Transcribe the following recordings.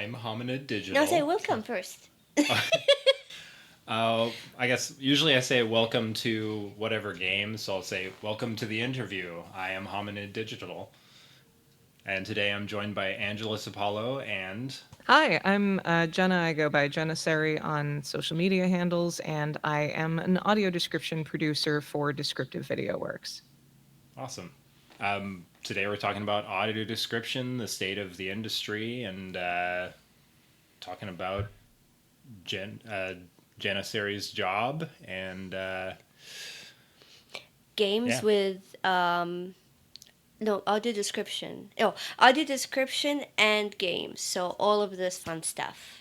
I'm Hominid No, say Digital. welcome first. I guess usually I say welcome to whatever game, so I'll say welcome to the interview. I am Hominid Digital. And today I'm joined by Angelus Apollo and Hi, I'm Jenna. I go by Jennissary on social media handles, and I am an audio description producer for Descriptive Video Works. awesome. Today we're talking about audio description, the state of the industry, and talking about Janissary's job. And Games yeah, with no audio description. Oh, audio description and games. So all of this fun stuff.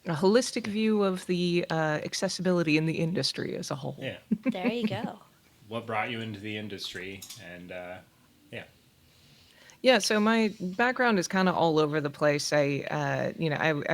A holistic view of the accessibility in the industry as a whole. yeah. There you go. What brought you into the industry? And yeah, Yeah, so my background is kind of all over the place. I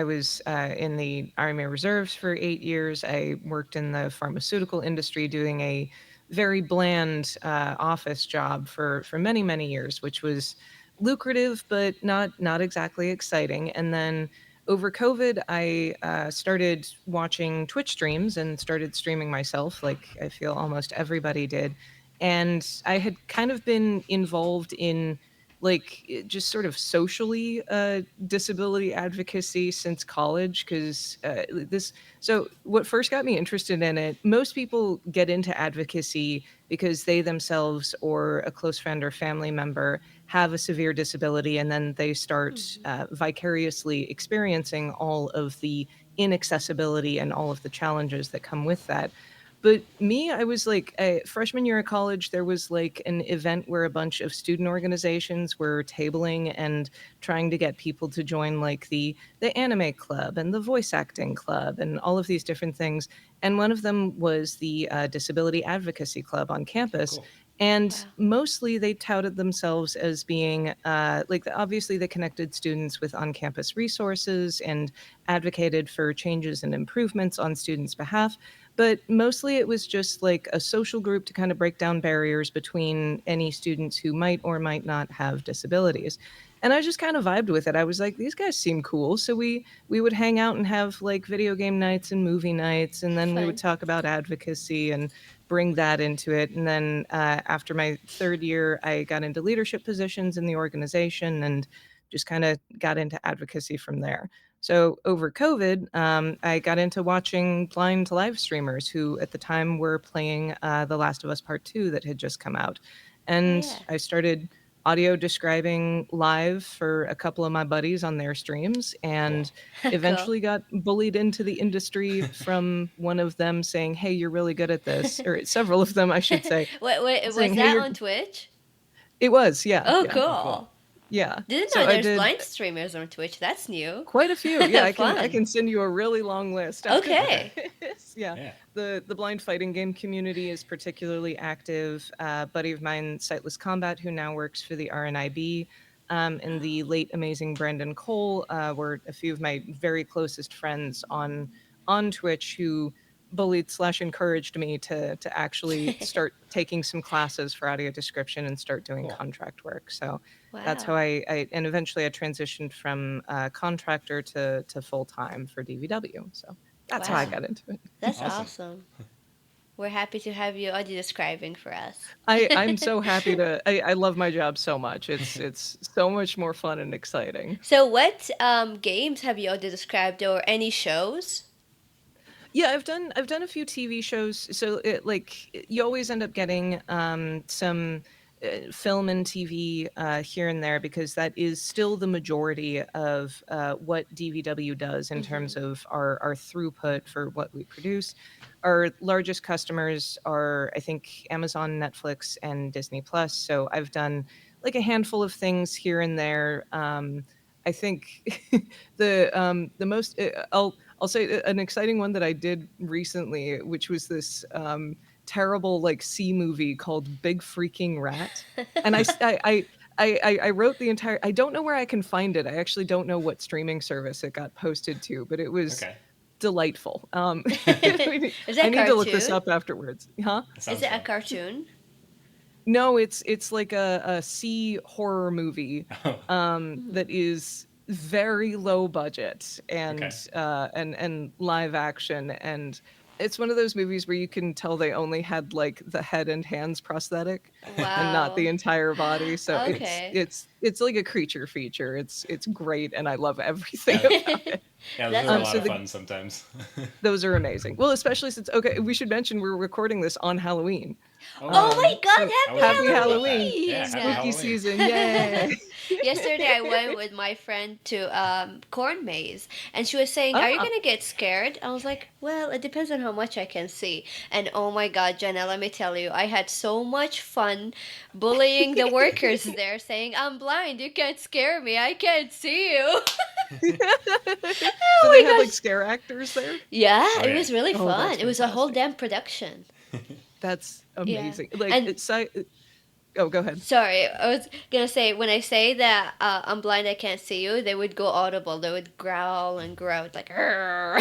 was in the Army Reserves for 8 years. I worked in the pharmaceutical industry doing a very bland office job for many many years, which was lucrative but not exactly exciting. And then over COVID, I started watching Twitch streams and started streaming myself, like I feel almost everybody did. And I had kind of been involved in just sort of socially disability advocacy since college because this so what first got me interested in it, most people get into advocacy because they themselves or a close friend or family member have a severe disability, and then they start Mhm. vicariously experiencing all of the inaccessibility and all of the challenges that come with that. But me, I was like a freshman year of college, there was like an event where a bunch of student organizations were tabling and trying to get people to join like the anime club and the voice acting club and all of these different things. And one of them was the disability advocacy club on campus. cool. And Wow. mostly they touted themselves as being obviously they connected students with on campus resources and advocated for changes and improvements on students' behalf, but mostly it was just like a social group to kind of break down barriers between any students who might or might not have disabilities. And I just kind of vibed with it. I was like, these guys seem cool. So we would hang out and have like video game nights and movie nights, and then we would Fun. talk about advocacy and bring that into it. And then after my third year, I got into leadership positions in the organization and just kind of got into advocacy from there. So over COVID, I got into watching blind live streamers who at the time were playing The Last of Us Part 2 that had just come out. Oh And yeah. I started audio describing live for a couple of my buddies on their streams Cool. and Cool. eventually got bullied into the industry from one of them saying, "Hey, you're really good at this," or several of them, I should say, Wait, was saying, "Hey, that you're." on Twitch? It was, yeah, Oh, yeah, Oh, cool. cool. yeah. Didn't So know I there's did blind streamers on Twitch. That's new. quite a few. Yeah, I Fun. can send you a really long list after Okay. Okay. this. Yeah. Yeah. The blind fighting game community is particularly active. A buddy of mine, Sightless Combat, who now works for the RNIB, and the late amazing Brandon Cole were a few of my very closest friends on Twitch who bullied/encouraged me to actually start taking some classes for audio description and start doing Cool. contract work. So that's how Wow. I and eventually I transitioned from contractor to full time for DVW. So that's how I Wow. Awesome. got into it. That's Awesome. awesome. We're happy to have you audio describing for us. I'm so happy to. I love my job so much. It's so much more fun and exciting. So, what games have you audio described or any shows? Yeah, I've done a few TV shows. So you always end up getting some film and TV here and there because that is still the majority of what DVW does in terms Mm-hmm. of our throughput for what we produce. Our largest customers are, I think, Amazon, Netflix, and Disney Plus. So I've done like a handful of things here and there. I think the most I'll say an exciting one that I did recently, which was this terrible like C movie called Big Freaking Rat, and I wrote the entire. I don't know where I can find it. I actually don't know what streaming service it got posted to, but it was Okay. delightful. Is I that need to look this cartoon? up afterwards. Huh? That Is sounds it a fun. cartoon? No, it's like a C horror movie Oh, that is very low budget Okay. and live action, and it's one of those movies where you can tell they only had like the head and hands prosthetic and not the Wow. entire body. So it's Okay. it's it's like a creature feature. It's great and I love everything Yeah. about it. Yeah, those That's are a lot So of the awesome. fun sometimes. those are amazing. Well, especially since, okay, we should mention we're recording this on Halloween. Oh, Oh my So I wasn't happy even thinking about God, that. Halloween, Yeah, happy happy spooky Halloween. season, yay! Halloween! Yesterday I went with my friend to corn maze, and she was saying, "Are you Ah, gonna get scared?" I was like, "Well, it depends on how much I can see." And oh my God, Jenna, let me tell you, I had so much fun bullying the workers there, saying, "I'm blind, you can't scare me, I can't see you." so Oh they my had like gosh! scare actors there. Yeah, Oh it yeah. was really Oh, fun. that's It was a whole fantastic. damn production. That's Yeah, amazing. Like and oh, go ahead. sorry, I was gonna say when I say that I'm blind, I can't see you. They would go audible. They would growl and growl like. "Arr."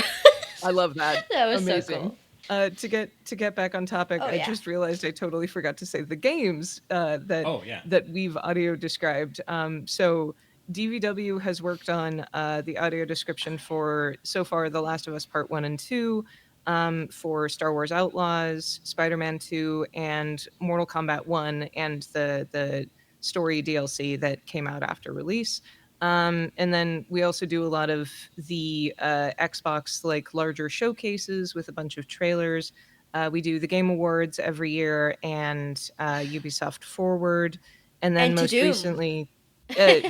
I love that. That was so Amazing. cool. To get back on topic, Oh I yeah. just realized I totally forgot to say the games that Oh yeah. we've audio described. So DVW has worked on the audio description for so far The Last of Us Part One and Two, for Star Wars Outlaws, Spider-Man 2, and Mortal Kombat 1, and the story DLC that came out after release. And then we also do a lot of the Xbox like larger showcases with a bunch of trailers. We do the Game Awards every year and Ubisoft Forward, and then And to most Doom. recently,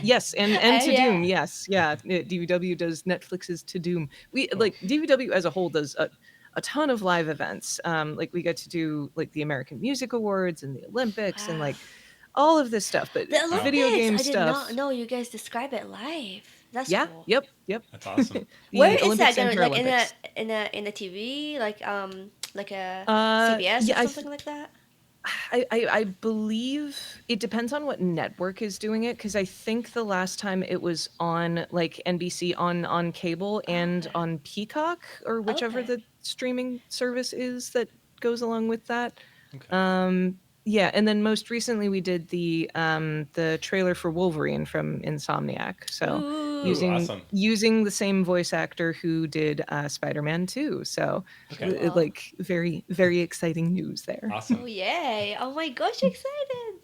yes, and to Doom, Yeah. yes, yeah. DVW does Netflix's To Doom. We like DVW as a whole does a ton of live events. Like we get to do like the American Music Awards and the Olympics and Wow. like all of this stuff, but The Wow. video Olympics. game I did not stuff. know you guys describe it live. That's Yeah, cool. yep. That's awesome. Where The is that Olympics and gonna like Paralympics. in a TV like a CBS or Yeah, something like that? I believe it depends on what network is doing it, because I think the last time it was on like NBC on cable and Okay. on Peacock or whichever Okay. the streaming service is that goes along with that. Okay. Yeah, and then most recently we did the trailer for Wolverine from Insomniac. So Ooh, Ooh. using awesome. using the same voice actor who did Spider-Man 2. So Okay. Cool. like very exciting news there. Oh Awesome. yay. Oh my gosh, excited.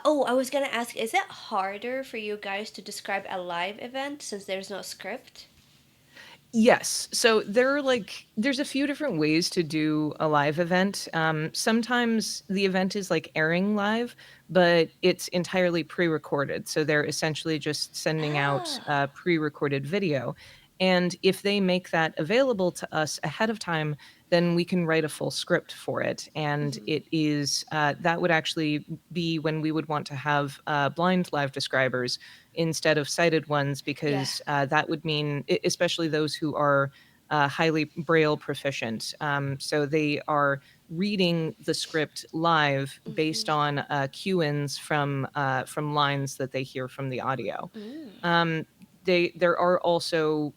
Oh, I was gonna ask, is it harder for you guys to describe a live event since there's no script? Yes. So there's a few different ways to do a live event. Sometimes the event is like airing live, but it's entirely pre-recorded. So they're essentially just sending out Ah, pre-recorded video. And if they make that available to us ahead of time, then we can write a full script for it. And hmm, it is that would actually be when we would want to have blind live describers instead of sighted ones, yeah. because that would mean, especially those who are highly braille proficient. So they are reading the script live based Mm-hmm. on cue-ins from lines that they hear from the audio. Mm. Um, there are also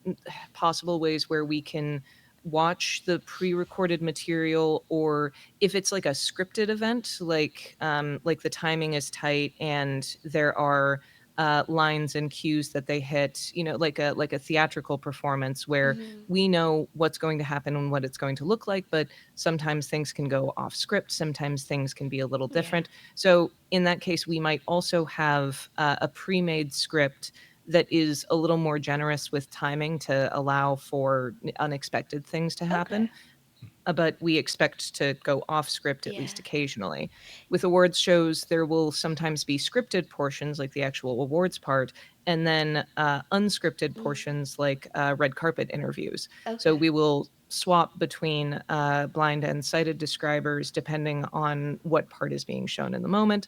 possible ways where we can watch the pre-recorded material, or if it's like a scripted event, like the timing is tight and there are lines and cues that they hit, like a theatrical performance where Mm-hmm. we know what's going to happen and what it's going to look like, but sometimes things can go off script, sometimes things can be a little Yeah. different. So in that case, we might also have a pre-made script that is a little more generous with timing to allow for unexpected things to Okay. happen, but we expect to go off script at Yeah. least occasionally. With awards shows, there will sometimes be scripted portions, like the actual awards part, and then unscripted Mm. portions, like red carpet interviews. So Okay. we will swap between blind and sighted describers depending on what part is being shown in the moment.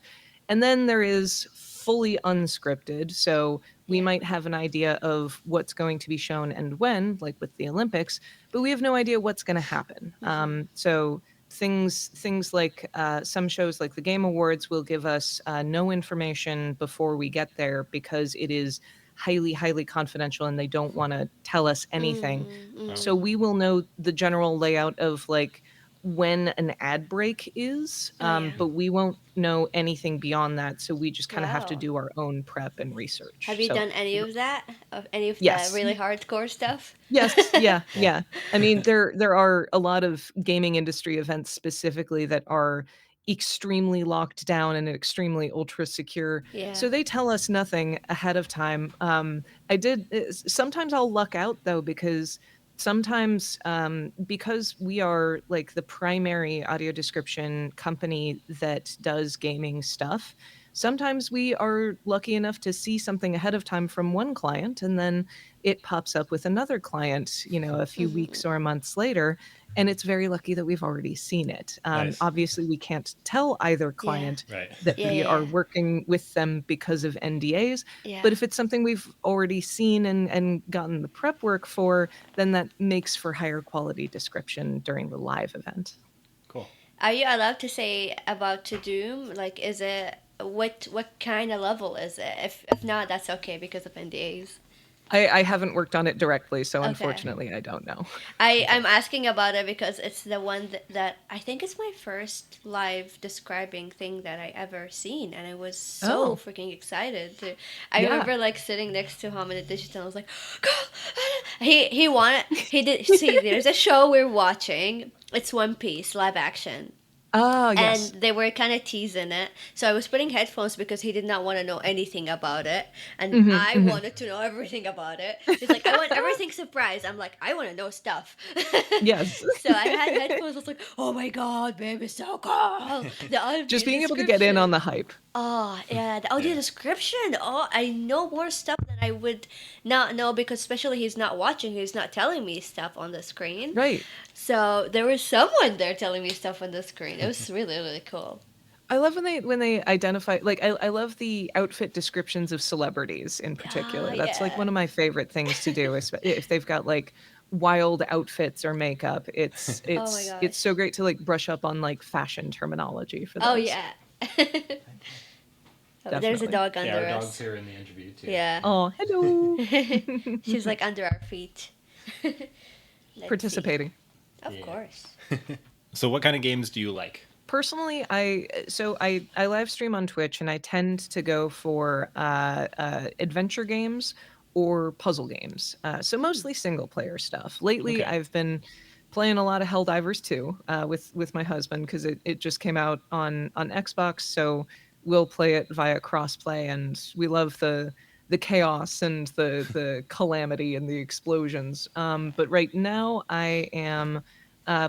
And then there is fully unscripted. So we Yeah. might have an idea of what's going to be shown and when, like with the Olympics, but we have no idea what's going to happen. Mm-hmm. So things like some shows like the Game Awards will give us no information before we get there because it is highly confidential and they don't want to tell us anything. Mm-hmm. Oh. So Mm-hmm. we will know the general layout of like when an ad break is, Oh, yeah. but we won't know anything beyond that. So we just kind of have to Wow. do our own prep and Have research. you So done any of that? Of any of the yes, really hardcore stuff? yes, yeah, Cool. yeah. I mean, there are a lot of gaming industry events specifically that are extremely locked down and extremely ultra secure. Yeah. So they tell us nothing ahead of time. Sometimes I'll luck out though, because sometimes because we are like the primary audio description company that does gaming stuff. Sometimes we are lucky enough to see something ahead of time from one client, and then it pops up with another client, a few Hmm. weeks or months later, and it's very lucky that we've already seen it. Nice. Obviously, we can't tell either Yeah. client Right. that Yeah, we yeah, are yeah. working with them because of NDAs, Yeah. but if it's something we've already seen and gotten the prep work for, then that makes for higher quality description during the live event. Cool. Are you allowed to say about To Doom? Like, is it what kind of level is it? If not, that's okay because of NDAs. I haven't worked on it directly, so Okay. unfortunately, I don't know. Okay. I'm asking about it because it's the one that I think it's my first live describing thing that I ever seen, and I was so Oh, freaking excited to. I yeah. remember like sitting next to him in the digital. I was like, "Girl," he did see. There's a show we're watching. It's One Piece live action, Ah, and yes. they were kind of teasing it. So I was putting headphones because he did not want to know anything about it, and Hmm, I hmm. wanted to know everything about it. He's like, I want everything surprise. I'm like, I want to know stuff. Yes. So I had headphones. I was like, oh my god, baby, so cool. The Just audio being able to get in on description. the hype. Oh yeah, the audio Yeah. description. Oh, I know more stuff than I would not know because especially he's not watching. He's not telling me stuff on the screen. Right. So there was someone there telling me stuff on the screen. It was really really cool. I love when they identify, like, I love the outfit descriptions of celebrities in Ah, particular. That's like yeah. one of my favorite things to do, if they've got like wild outfits or makeup. It's Oh my it's it's gosh. so great to like brush up on like fashion terminology for Oh those. yeah. Oh, there's a Definitely. dog Yeah, our under dog's us. here in the interview too. Yeah. Oh, hello. She's like under our feet. Let's see. Participating. Of Yeah. course. So, what kind of games do you like? Personally, I live stream on Twitch, and I tend to go for adventure games or puzzle games. So mostly single player stuff. Lately, Okay. I've been playing a lot of Helldivers 2 with my husband, because it just came out on Xbox. So we'll play it via crossplay, and we love the chaos and the calamity and the explosions. But right now, I am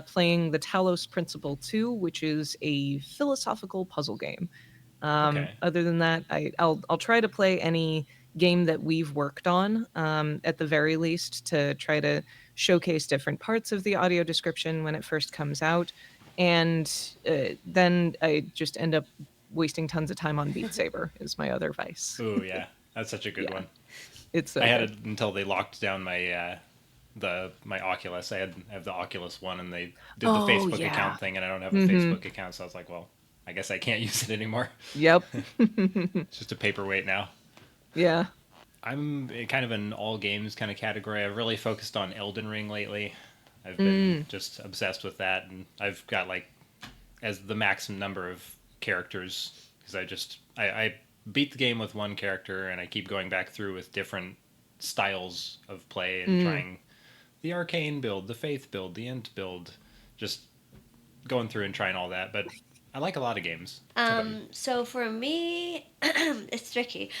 playing the Talos Principle 2, which is a philosophical puzzle game. Okay. Other than that, I'll try to play any game that we've worked on, at the very least, to try to showcase different parts of the audio description when it first comes out, and then I just end up wasting tons of time on Beat Saber is my other vice. Ooh, yeah, that's such a good Yeah, one. it's I so had good. it until they locked down my Oculus. I have the Oculus One, and they did the Oh Facebook yeah. account thing, and I don't have a Hmm. Facebook account, so I was like, well, I guess I can't use it anymore. Yep. It's just a paperweight now. Yeah. I'm kind of an all games kind of category. I've really focused on Elden Ring lately. I've been Mm. just obsessed with that, and I've got like as the maximum number of characters because I beat the game with one character, and I keep going back through with different styles of play and Mm. trying the arcane build, the faith build, the int build, just going through and trying all that. But I like a lot of games. How about you? So for me, it's tricky.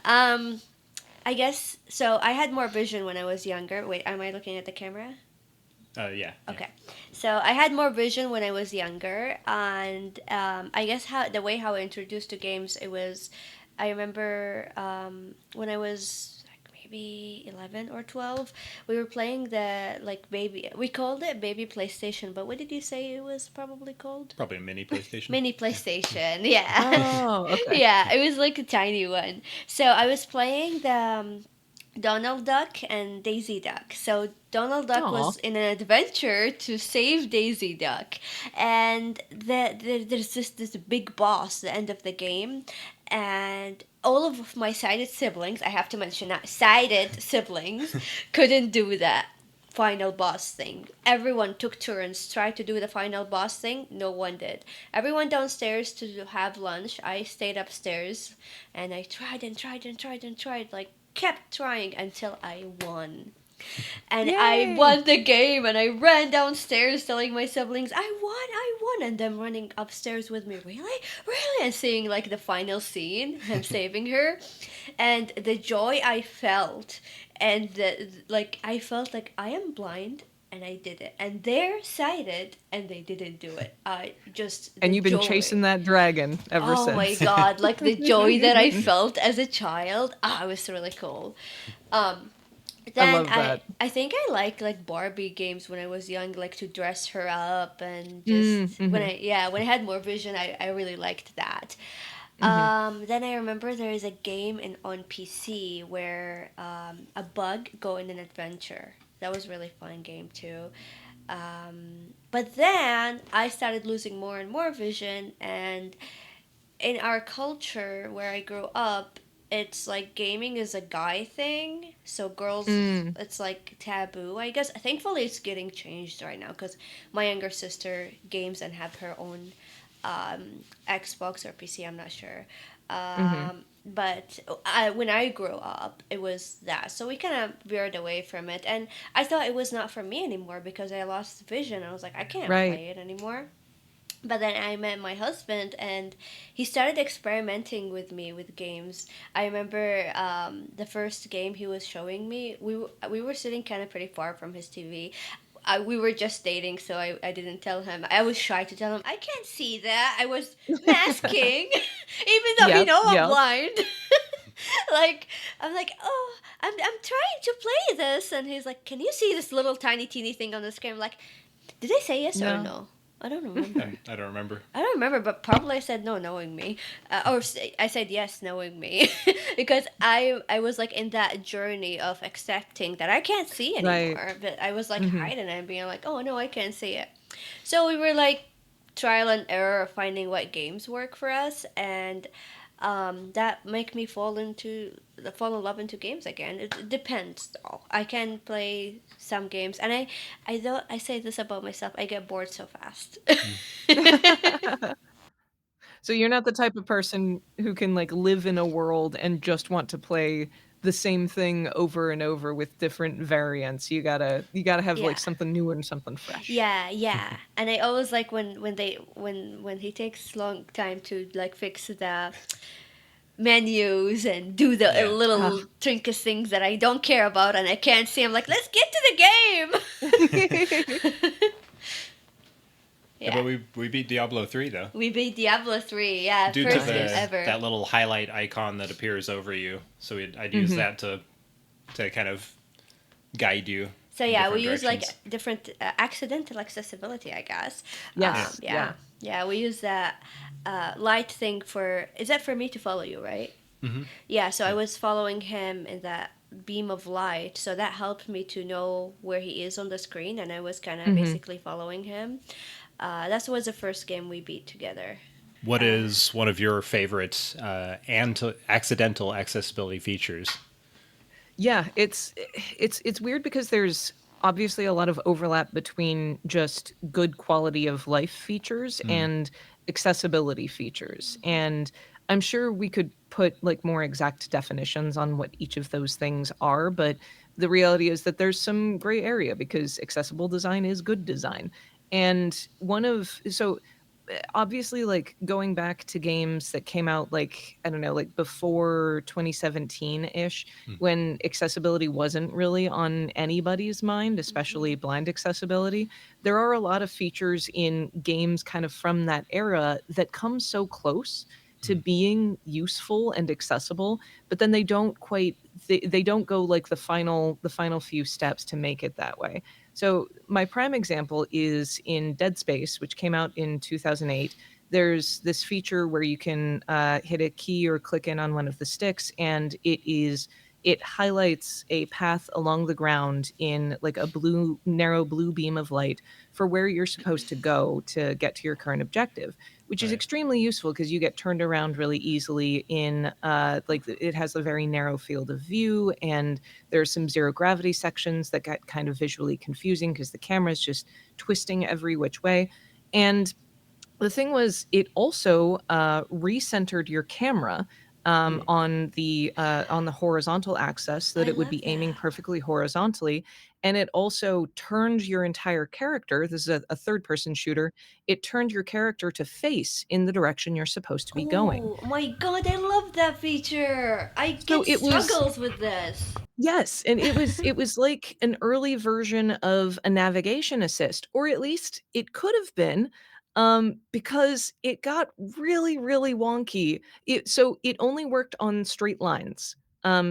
um, I guess so. I had more vision when I was younger. Wait, am I looking at the camera? Yeah. Okay. So I had more vision when I was younger, and I guess how the way how I introduced to games it was, I remember when I was like maybe 11 or 12, we were playing the like baby. We called it baby PlayStation, but what did you say it was probably called? Probably a mini PlayStation. Mini PlayStation. Yeah. Oh, okay. Yeah, it was like a tiny one. So I was playing the Donald Duck and Daisy Duck. So Donald Duck Aw. was in an adventure to save Daisy Duck, and there's this big boss at the end of the game, and all of my sighted siblings, I have to mention that sighted siblings, couldn't do that. final boss thing. Everyone took turns, tried to do the final boss thing. No one did. Everyone downstairs to have lunch. I stayed upstairs and I tried and tried and tried and tried, like kept trying until I won. And I Yay! won the game and I ran downstairs telling my siblings, I won, and them running upstairs with me, really? Really? And seeing like the final scene, him saving her. And the joy I felt, and like I felt like I am blind and I did it. And they're sighted and they didn't do it. I just, And the you've been joy. chasing that dragon ever Oh my since. god, like the joy that I felt as a child. Ah, it was really cool. Um, I then love I that. I think I like Barbie games when I was young, like to dress her up and just when Mm-hmm. I had more vision, I really liked that. Mm-hmm. Then I remember there is a game in on PC where a bug go in an adventure. That was really fun game too. But then I started losing more and more vision, and in our culture where I grew up, it's like gaming is a guy thing. So girls, Mm. it's like taboo. I guess thankfully it's getting changed right now because my younger sister games and have her own Xbox or PC. I'm not sure. Mm-hmm. But when I grew up, it was that. So we kind of veered away from it, and I thought it was not for me anymore because I lost vision. I was like, I can't Right. play it anymore. But then I met my husband, and he started experimenting with me with games. I remember the first game he was showing me. We were sitting kind of pretty far from his TV. We were just dating, so I didn't tell him. I was shy to tell him I can't see that. I was masking, even though he Yep. know I'm Yep. blind. Like I'm like, oh, I'm trying to play this, and he's like, can you see this little tiny teeny thing on the screen? I'm like, did I say yes or No. no? I don't remember. I don't remember. I don't remember, but probably I said no, knowing me, I said yes, knowing me, because I was like in that journey of accepting that I can't see Right. anymore. But I was like Mm-hmm. hiding and being like, oh no, I can't see it. So we were like trial and error of finding what games work for us, and that make me fall in love into games again. It depends though. I can play some games, and I don't. I say this about myself. I get bored so fast. Mm. So you're not the type of person who can like live in a world and just want to play the same thing over and over with different variants. You gotta have like Yeah. something new and something fresh. Yeah, yeah. And I always like when he takes long time to like fix the menus and do the Yeah. little trinkets things that I don't care about and I can't see. I'm like, let's get to the game. Yeah, Yeah. but we beat Diablo 3 though. We beat Diablo 3. Yeah, Due to first game Nice. ever. that little highlight icon that appears over you. So I'd use Mhm. that to kind of guide you So in yeah, we different use like directions. different accidental accessibility, I guess. Yes. Yeah, Yeah. yeah, we use that light thing for. Is that for me to follow you, right? Hmm. Yeah. So I Yeah. was following him in that beam of light, so that helped me to know where he is on the screen, and I was kind of Mhm. basically following him. That was the first game we beat together. What is one of your favorite accidental accessibility features? Yeah, it's weird because there's obviously a lot of overlap between just good quality of life features Mm. and accessibility features. And I'm sure we could put like more exact definitions on what each of those things are, but the reality is that there's some gray area because accessible design is good design. And one of so obviously like going back to games that came out like I don't know like before 2017ish Mm. when accessibility wasn't really on anybody's mind, Hmm. especially blind accessibility, there are a lot of features in games kind of from that era that come so close to Mm. being useful and accessible, but then they don't go like the final few steps to make it that way. So my prime example is in Dead Space, which came out in 2008. There's this feature where you can hit a key or click in on one of the sticks, and it is it highlights a path along the ground in like a narrow blue beam of light for where you're supposed to go to get to your current objective, which is Right. extremely useful because you get turned around really easily in it has a very narrow field of view, and there's some zero gravity sections that get kind of visually confusing because the camera is just twisting every which way. And the thing was, it also recentered your camera Hmm. on the horizontal axis so that I it would love be aiming that. perfectly horizontally, and it also turned your entire character. This is a third-person shooter. It turned your character to face in the direction you're supposed to be going. Oh my god, I love that feature. I So get it was struggles with this. Yes, and it was like an early version of a navigation assist, or at least it could have been, because it got really, really wonky. It only worked on straight lines.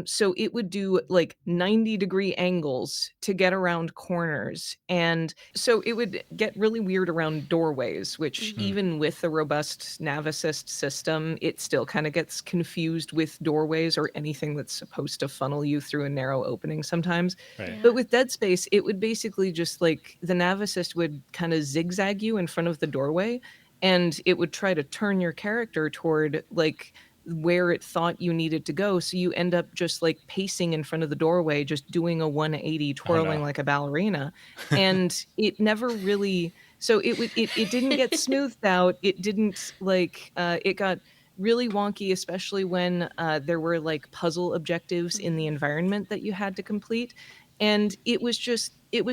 So it would do like 90-degree angles to get around corners, and so it would get really weird around doorways, which Mhm. Hmm. even with the robust nav assist system, it still kind of gets confused with doorways or anything that's supposed to funnel you through a narrow opening sometimes. Right. But Yeah. with Dead Space, it would basically just like the nav assist would kind of zigzag you in front of the doorway, and it would try to turn your character toward like where it thought you needed to go. So you end up just like pacing in front of the doorway, just doing a 180, Oh twirling no. like a ballerina. And it never really, so it didn't get smoothed out. It didn't like, it got really wonky, especially when there were like puzzle objectives in the Mhm. environment that you had to complete. And it was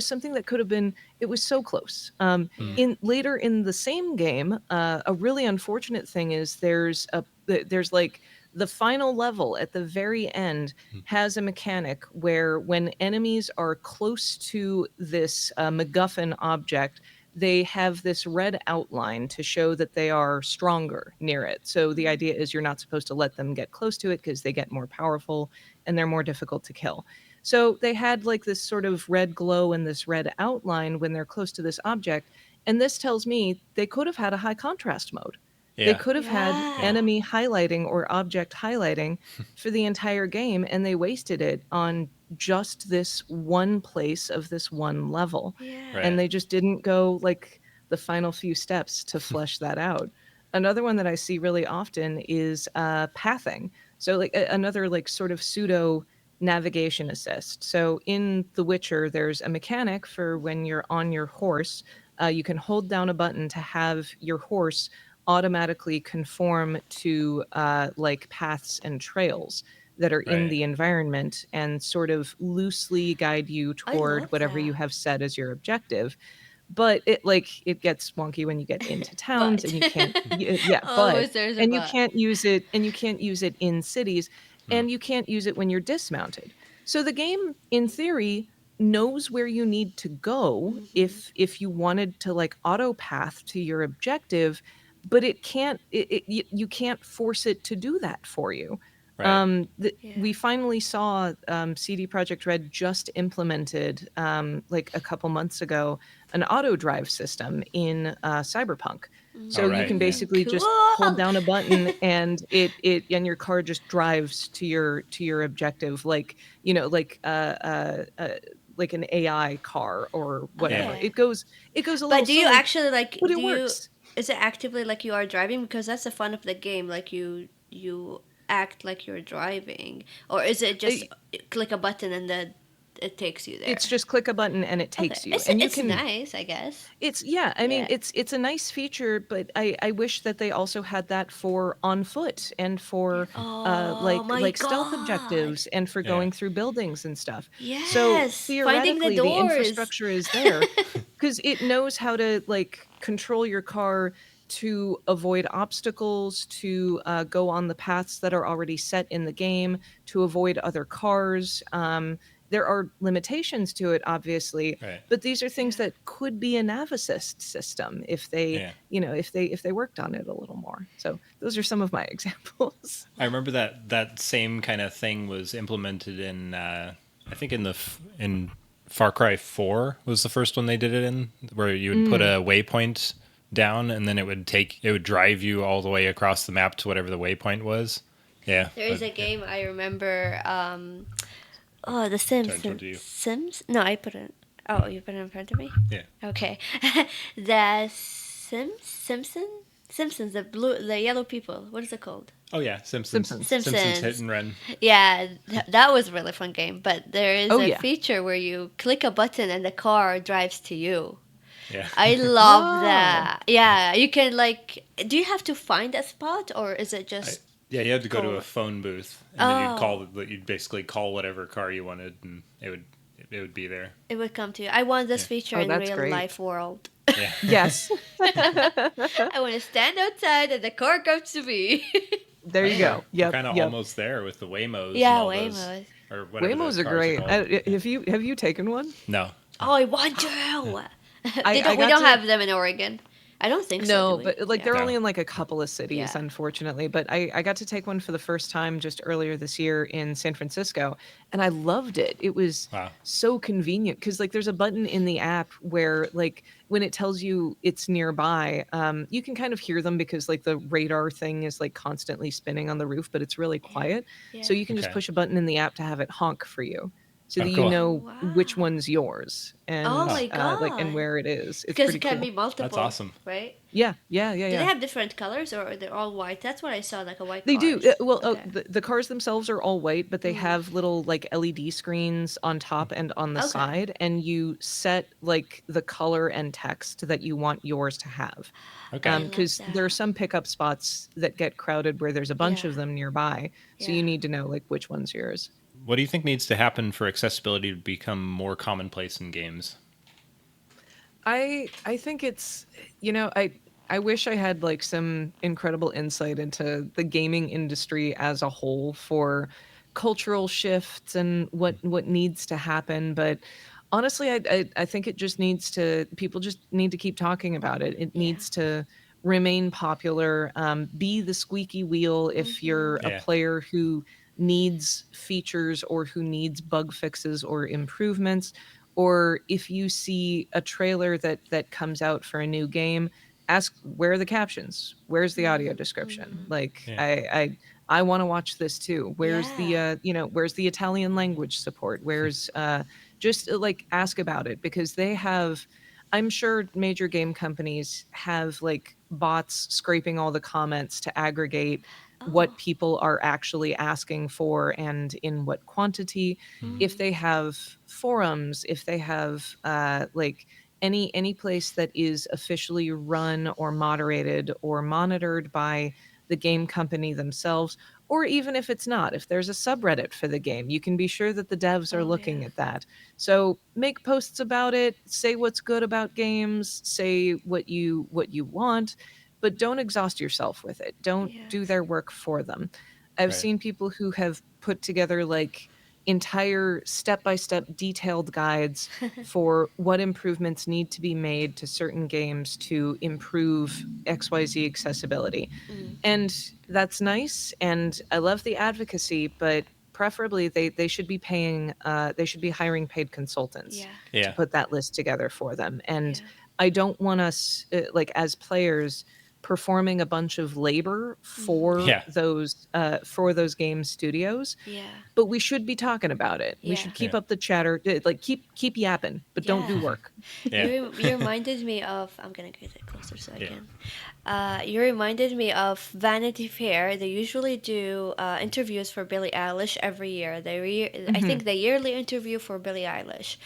something that could have been, it was so close. Hmm. Yeah. In later in the same game, a really unfortunate thing is there's like the final level at the very end Hmm. has a mechanic where when enemies are close to this MacGuffin object, they have this red outline to show that they are stronger near it. So the Mhm. idea is you're not supposed to let them get close to it because they get more powerful and they're more difficult to kill. So they had like this sort of red glow and this red outline when they're close to this object. And this tells me they could have had a high contrast mode. They Yeah. could have had Yeah. Yeah. enemy highlighting or object highlighting for the entire game, and they wasted it on just this one place of this one level. Yeah. And Right. they just didn't go like the final few steps to flesh that out. Another one that I see really often is pathing. So like another like sort of pseudo navigation assist. So in The Witcher, there's a mechanic for when you're on your horse. You can hold down a button to have your horse automatically conform to like paths and trails that are in Right. the environment and sort of loosely guide you I toward love whatever you that. have set as your objective. But it gets wonky when you get into towns But and you can't yeah, but always there's a and you but. can't use it in cities, Hmm. and you can't use it when you're dismounted. So the game in theory knows where you need to go Mhm. if you wanted to like auto path to your objective, but it can't you can't force it to do that for you. Right. Yeah. We finally saw CD Projekt Red just implemented like a couple months ago an auto drive system in Cyberpunk. Oh So you can right. Yeah. basically just hold Cool. down a button and it and your car just drives to your objective like like an AI car or Yeah. whatever. Okay. It goes a But little do you silly, actually like but do it you works. is it actively like you are driving, because that's the fun of the game, like you act like you're driving, or is it just click a button and then it takes you It's there? just click a button and it Okay. takes you. It's And you it's can nice, I guess. it's yeah, I mean Yeah. it's a nice feature, but I wish that they also had that for on foot and Yeah. for Oh my like stealth god. objectives and for Yeah. going through buildings and stuff. So Yes. Finding the theoretically the doors. infrastructure is there because it knows how to like control your car to avoid obstacles, to go on the paths that are already set in the game, to avoid other cars. There are limitations to it, obviously, Right. but these are things Yeah. that could be a nav assist system if they, Yeah. if they worked on it a little more. So those are some of my examples. I remember that same kind of thing was implemented in I think in Far Cry 4 was the first one they did it in, where you would put Mm. a waypoint down and then it would drive you all the way across the map to whatever the waypoint was. Yeah. There is a Yeah. game I remember. Oh, The Sorry, I Sims. told you. Sims? No, I put it. Oh, you put it in front of me. Yeah. Okay. The Simpsons. The yellow people. What is it called? Oh yeah, Simpsons. Simpsons. Simpsons Hit Simpsons. and Run. Yeah, that was a really fun game. But there is Oh a yeah. feature where you click a button and the car drives to you. Yeah. I love Oh. that. Yeah, you can like. Do you have to find a spot or is it I, just yeah, you had to go to go? a phone booth, and then Oh, you'd basically call whatever car you wanted, and it would be there. it would come to you. I want this Yeah. feature Oh, in that's real great. life world. Yeah. Yes. I want to stand outside and the car comes to me. There you We're, go. we're Yep. kind of Yep. almost there with the Waymos and Yeah, all those, Waymo. or whatever the Waymos are cars are great. called. Yeah. Have you taken one? No. Oh, I want to. I We got don't to. have them in Oregon. I don't think so, do No, we? but like Yeah. they're No. only in like a couple of cities, Yeah. unfortunately. But I got to take one for the first time just earlier this year in San Francisco, and I loved it. It was Wow. so convenient because like there's a button in the app where like when it tells you it's nearby, you can kind of hear them because like the radar thing is like constantly spinning on the roof, but it's really Yeah. quiet. So Yeah. you can just Okay. push a button in the app to have it honk for you, so Oh, that you cool. Oh, know which wow. one's yours Oh and Oh, my like and God. where it is. It's Because pretty it can cool. be that's multiple, awesome. right? Yeah, yeah, yeah, Do they yeah. have different colors or they're all white? That's what I saw, like a white They do. cars. Well, Okay. the cars themselves are all white, but they Mm. have little like LED screens on top and on the Okay. side, and you set like the color and text that you want yours to have. I Okay. love Because there are that. some pickup spots that get crowded where there's a bunch Yeah. of them nearby, so Yeah. you need to know like which one's yours. What do you think needs to happen for accessibility to become more commonplace in games? I think it's I wish I had like some incredible insight into the gaming industry as a whole for cultural shifts and what needs to happen, but honestly I think it just needs to people just need to keep talking about it. It Yeah. needs to remain popular, be the squeaky wheel if Mm-hmm. you're a Yeah. player who needs features or who needs bug fixes or improvements, or if you see a trailer that comes out for a new game, ask where are the captions, where's the audio description, Mm-hmm. like Yeah. I want to watch this too, where's the Yeah. where's the Italian language support, where's just like ask about it, because they have, I'm sure major game companies have like bots scraping all the comments to aggregate Oh. what people are actually asking for and in what quantity. If Mm. they have forums, if they have like any place that is officially run or moderated or monitored by the game company themselves, or even if it's not, if there's a subreddit for the game, you can be sure that the devs are Oh yeah. looking at that. So make posts about it, say what's good about games, say what you want, but don't exhaust yourself with it. Don't do Yes. their work for them. I've Right. seen people who have put together like entire step-by-step detailed guides for what improvements need to be made to certain games to improve XYZ accessibility. Mm. And that's nice, and I love the advocacy, but preferably they should be paying they should be hiring paid consultants Yeah. to Yeah. put that list together for them. And Yeah. I don't want us like as players performing a bunch of labor Mm. Yeah. for those game studios, Yeah. but we should be talking about it. We Yeah. should keep Yeah. up the chatter, like keep yapping, but don't do Yeah. work. Yeah. You reminded me of. I'm gonna get it closer so I Yeah. can. You reminded me of Vanity Fair. They usually do interviews for Billie Eilish every year. I Hmm. think the yearly interview for Billie Eilish,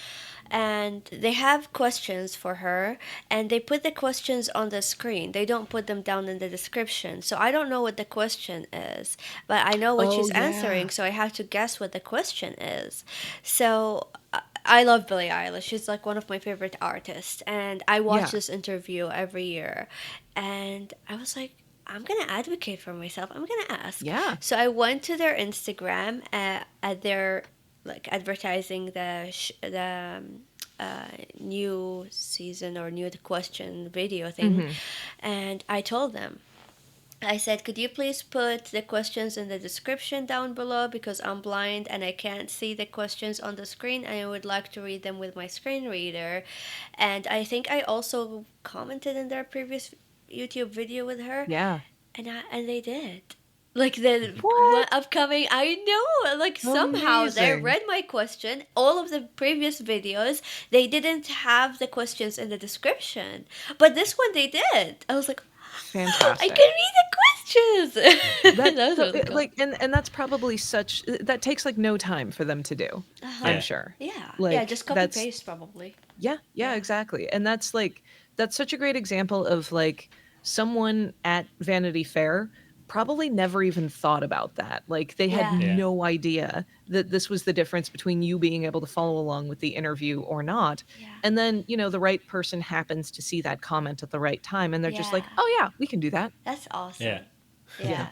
and they have questions for her, and they put the questions on the screen. They don't put them down in the description. So I don't know what the question is, but I know what Oh she's yeah. answering. So I have to guess what the question is. So. I love Billie Eilish. She's like one of my favorite artists, and I watch Yeah. this interview every year. And I was like, I'm gonna advocate for myself. I'm gonna ask. Yeah. So I went to their Instagram at their like advertising the new season or new question video thing, Hmm. and I told them. I said, could you please put the questions in the description down below because I'm blind and I can't see the questions on the screen and I would like to read them with my screen reader. And I think I also commented in their previous YouTube video with her, Yeah. and they did. Like the What? upcoming, I know, like somehow they Amazing. read my question. All of the previous videos, they didn't have the questions in the description, but this one they did. I was like, I Fantastic. can read the questions. That That was so really cool. like and that's probably such that takes like no time for them to do. I'm Uh-huh. Yeah. sure. Yeah, yeah, Like just copy that's paste probably. yeah, Yeah. exactly. And that's such a great example of like someone at Vanity Fair probably never even thought about that. Like they had Yeah. Yeah. no idea that this was the difference between you being able to follow along with the interview or not. Yeah. And then, the right person happens to see that comment at the right time and they're just Yeah. like, "Oh yeah, we can do that." That's Yeah. awesome. Yeah. Yeah.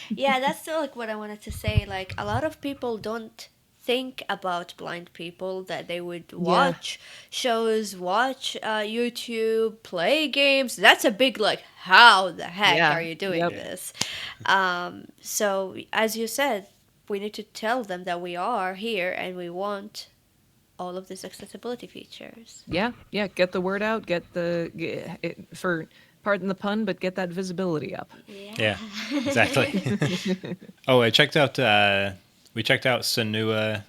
Yeah, that's still like what I wanted to say. Like a lot of people don't think about blind people, that they would Yeah. watch shows, watch YouTube, play games. That's a big like, how the heck are Yeah. you doing Yep. Yeah. this? So as you said, we need to tell them that we are here and we want all of these accessibility features. Yeah. Yeah, get the word out, for pardon the pun, but get that visibility up. Yeah. Yeah. Exactly. Oh, I checked out. We checked out Senua,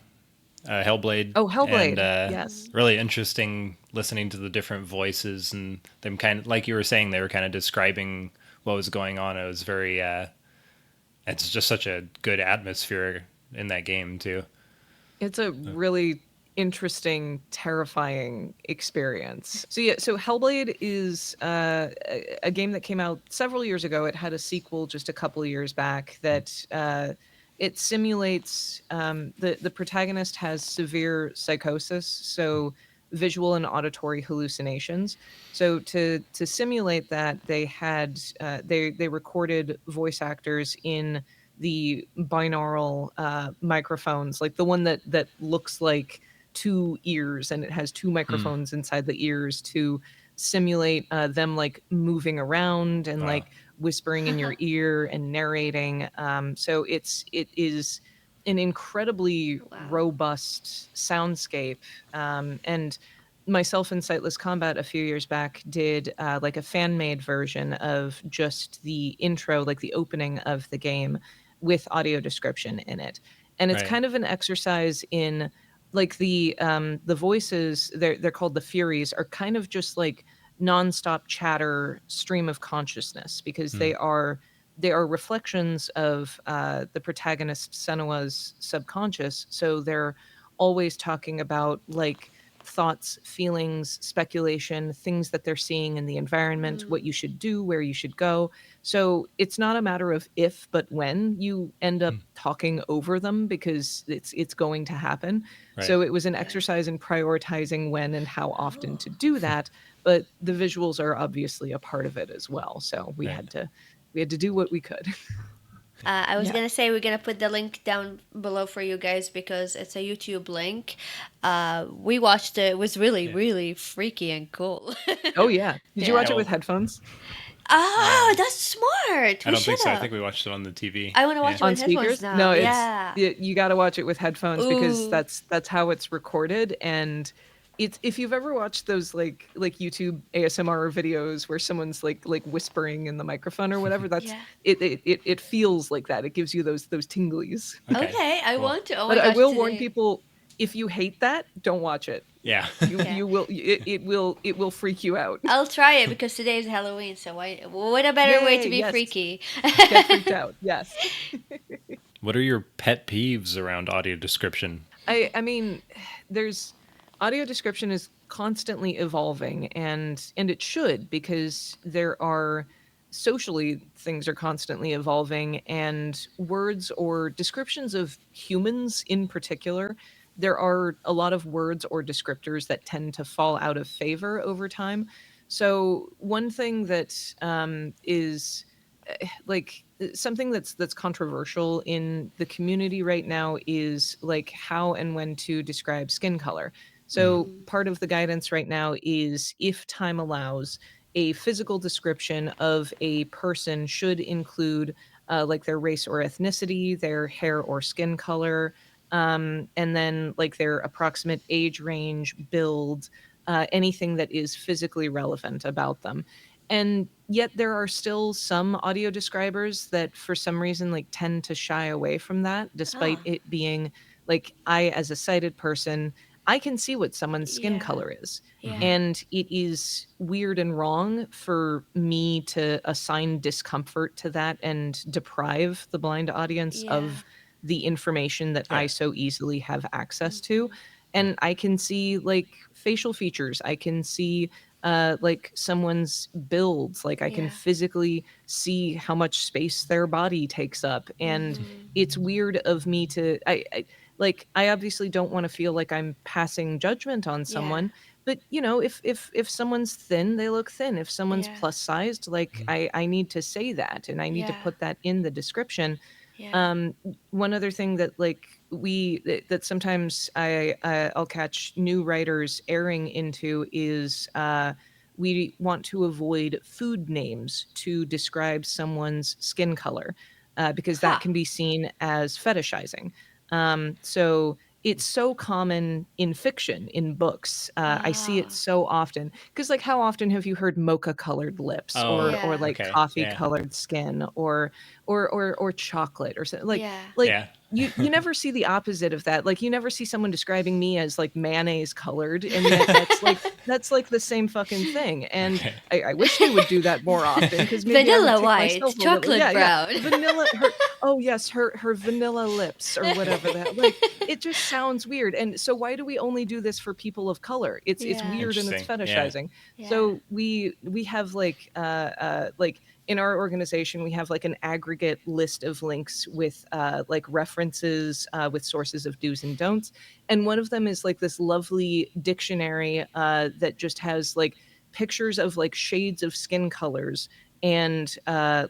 Hellblade, Oh, and Hellblade. Yes. really interesting listening to the different voices and them kind of like you were saying they were kind of describing what was going on. It was very. It's just such a good atmosphere in that game too. It's a really interesting, terrifying experience. So yeah, so Hellblade is a game that came out several years ago. It had a sequel just a couple of years back that it simulates the protagonist has severe psychosis, so visual and auditory hallucinations. So to simulate that, they recorded voice actors in the binaural microphones, like the one that looks like two ears and it has two Mm. microphones inside the ears to simulate them like moving around and Wow. like whispering in your ear and narrating. So it is an incredibly Wow. robust soundscape. And myself and Sightless Combat a few years back did like a fan made version of just the intro, like the opening of the game with audio description in it. And it's Right. kind of an exercise in like the voices, they're called the Furies, are kind of just like nonstop chatter stream of consciousness because Mm. they are reflections of the protagonist Senua's subconscious. So they're always talking about like thoughts, feelings, speculation, things that they're seeing in the environment, what Mm. you should do, where you should go. So it's not a matter of if, but when you end up Mm. talking over them because it's going to happen. Right. So it was an Okay. exercise in prioritizing when and how often Oh. to do that. But the visuals are obviously a part of it as well. So Right. we had to do what we could. I was Yeah. gonna say we're gonna put the link down below for you guys because it's a YouTube link. We watched it. It was really, Yeah. really freaky and cool. Oh yeah. Did you Yeah. watch it Yeah. with Well, headphones Oh, that's smart. I We don't should think so. I have. think we watched it on the TV. I want to watch Yeah. it on with headphones speakers? No, now. it's Yeah. you got to watch it with headphones because Ooh. that's how it's recorded. And it's if you've ever watched those like YouTube ASMR videos where someone's like whispering in the microphone or whatever, that's Yeah. it feels like that. It gives you those tinglies. Okay. Okay, I Cool. want to. Oh my But I gosh, will warn today. people, if you hate that, don't watch it. Yeah. Okay. It will freak you out. I'll try it because today is Halloween, so what a better way to Yay, be yes. freaky. Get freaked out. Yes. What are your pet peeves around audio description? I mean, there's audio description is constantly evolving and it should because there are socially things are constantly evolving and words or descriptions of humans in particular, there are a lot of words or descriptors that tend to fall out of favor over time. So one thing that is something that's controversial in the community right now is like how and when to describe skin color. Mm. So part of the guidance right now is if time allows, a physical description of a person should include like their race or ethnicity, their hair or skin color, and then like their approximate age range, build, anything that is physically relevant about them. And yet there are still some audio describers that for some reason like tend to shy away from that, despite Oh, it being like, I as a sighted person, I can see what someone's skin yeah, color is. yeah, And it is weird and wrong for me to assign discomfort to that and deprive the blind audience yeah. of the information that I Yeah. so easily have access to. Mhm. Yeah. And I can see like facial features. I can see like someone's builds. Like I can Yeah. physically see how much space their body takes up. And Mhm. it's weird of me to like I obviously don't want to feel like I'm passing judgment on Yeah. someone, but you know, if someone's thin, they look thin. If someone's Yeah. plus sized, like Mhm. I need to say that and I need to Yeah. put that in the description. Yeah. One other thing that like that sometimes I'll catch new writers erring into is we want to avoid food names to describe someone's skin color, because that Ha. can be seen as fetishizing. So it's so common in fiction, in books. I see it Ah. so often because, like, how often have you heard mocha colored lips, Oh, or Yeah. like okay. coffee Yeah. colored skin, or chocolate or something Yeah. like Yeah. you never see the opposite of that. Like you never see someone describing me as like mayonnaise colored, and yet that's like the same fucking thing. And Okay. I wish they would do that more often because maybe I would Vanilla take white, myself a little, chocolate yeah, yeah, brown. vanilla, her, oh yes, her vanilla lips or whatever that, like, it just sounds weird. And so why do we only do this for people of color? It's Yeah. weird and it's Interesting. Yeah. fetishizing. Yeah. So we have like in our organization, we have like an aggregate list of links with like references with sources of do's and don'ts. And one of them is like this lovely dictionary that just has like pictures of like shades of skin colors and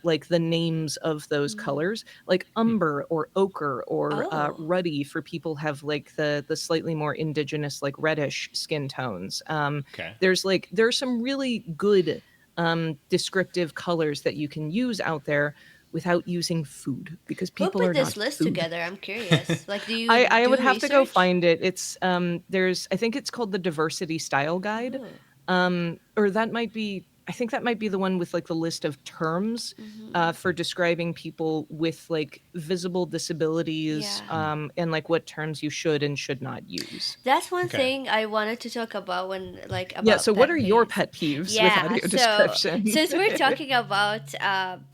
like the names of those Mm. colors, like Hmm. umber or ochre or Oh. ruddy for people have like the slightly more indigenous like reddish skin tones. Okay. There's some really good descriptive colors that you can use out there without using food because Who people put are this not list food. together? I'm curious. Like, do you I would do have to go research? find it. It's there's I think it's called the Diversity Style Guide. Oh. Or that might be, I think that might be the one with like the list of terms Mm-hmm. for describing people with like visible disabilities, Yeah. Hmm. and like what terms you should and should not use. That's one Okay. thing I wanted to talk about when, like, Yeah, about so what pet are your peeves. pet peeves with Yeah, audio so description? since we're talking about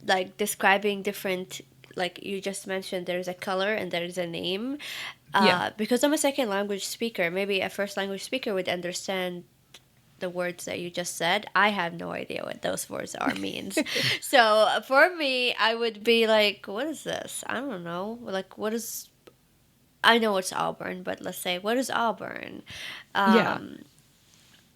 like describing different, like you just mentioned, there's a color and there's a name. Yeah. Because I'm a second language speaker, maybe a first language speaker would understand the words that you just said. I have no idea what those words are means. So for me, I would be like, what is this? I don't know. Like, what is, I know it's Auburn, but let's say, what is Auburn? Yeah. Um,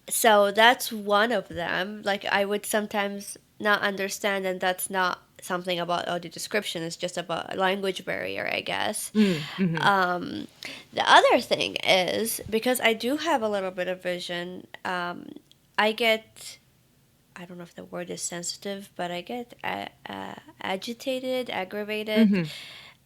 so that's one of them. Like, I would sometimes not understand, and that's not something about audio description. It's just about a language barrier, I guess. Mm-hmm. Um, the other thing is because I do have a little bit of vision. I get, I don't know if the word is sensitive, but I get agitated, aggravated, Mm-hmm.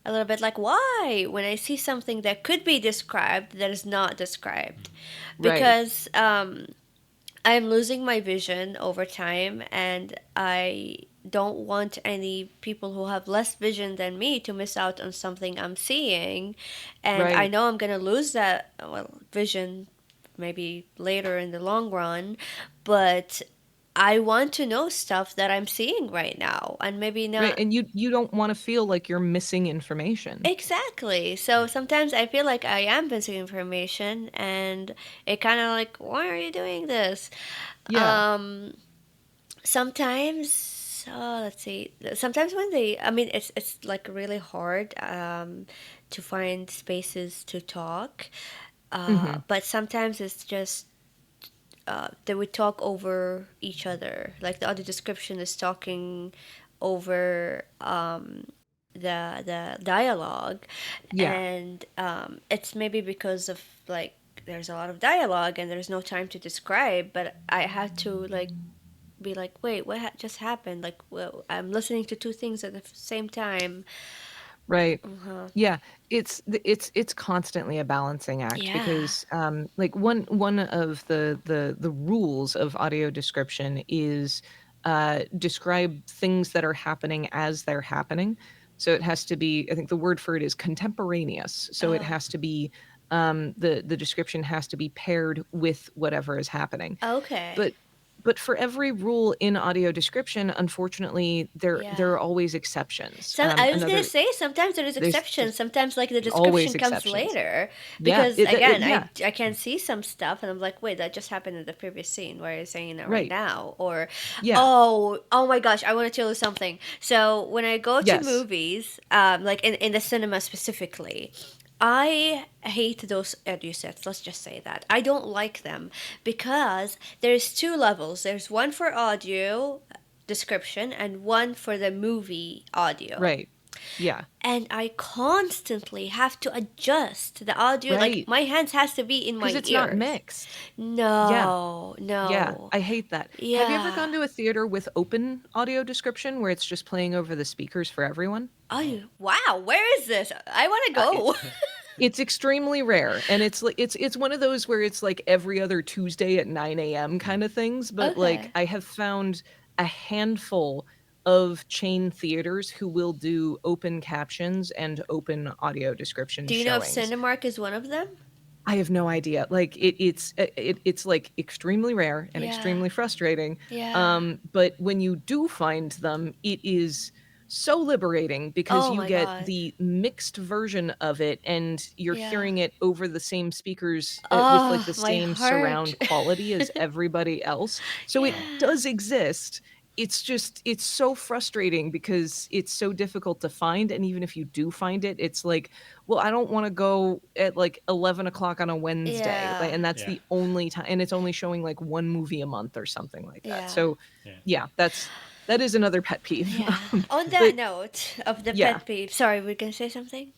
a little bit like why when I see something that could be described that is not described, Right. because I'm losing my vision over time, and I don't want any people who have less vision than me to miss out on something I'm seeing. And I Right. know I'm going to lose that, well, vision maybe later in the long run, but I want to know stuff that I'm seeing right now and maybe Right. not. And you don't want to feel like you're missing information. Exactly. So sometimes I feel like I am missing information, and it kind of like, why are you doing this? Yeah. Um, sometimes, let's see. Sometimes when they, I mean, it's like really hard to find spaces to talk. Mm-hmm. But sometimes it's just they would talk over each other. Like the audio description is talking over the dialogue, Yeah. and it's maybe because of like there's a lot of dialogue and there's no time to describe. But I had to like be like, wait, what just happened? Like, well, I'm listening to two things at the same time. Right. Uh-huh. Yeah, it's constantly a balancing act Yeah. because like one of the rules of audio description is describe things that are happening as they're happening. So it has to be, I think the word for it is contemporaneous. So it Oh, has to be, the description has to be paired with whatever is happening. okay. But for every rule in audio description, unfortunately, there Yeah. are always exceptions. So I was gonna Another say sometimes there is exceptions. there's Sometimes like the always description comes exceptions. later Yeah, because again yeah, I can see some stuff and I'm like, wait, that just happened in the previous scene. Why are you saying it right right. now? Or Yeah, oh my gosh, I want to tell you something. So when I go to yes, movies, like in the cinema specifically, I hate those audio sets. Let's just say that I don't like them because there's two levels. There's one for audio description and one for the movie audio. right. Yeah, And I constantly have to adjust the audio. Like right. my hands has to be in Because my it's not ears. mixed. Yeah, No, yeah. no. I hate that. Have you ever Yeah. gone to a theater with open audio description where it's just playing over the speakers for everyone? Oh, wow. Where is this? I want to Uh, go. It's extremely rare, and it's like it's one of those where it's like every other Tuesday at 9 a.m. kind of things. But like Okay. I have found a handful of chain theaters who will do open captions and open audio description Do you know if showings. Cinemark is one of them? I have no idea. Like it's like extremely rare and Yeah. extremely frustrating. Yeah. But when you do find them, it is so liberating because Oh you my get God. the mixed version of it and you're Yeah. hearing it over the same speakers with like Oh, the my same heart. surround quality as everybody else. So it Yeah. does exist. It's just it's so frustrating because it's so difficult to find, and even if you do find it, it's like, well, I don't want to go at like 11 o'clock on a Wednesday. Like, Yeah. and that's Yeah. the only time, and it's only showing like one movie a month or something like that. Yeah. So, Yeah. yeah, that is another pet peeve. Yeah. On that But note of the yeah, pet peeve, sorry, we're gonna say something?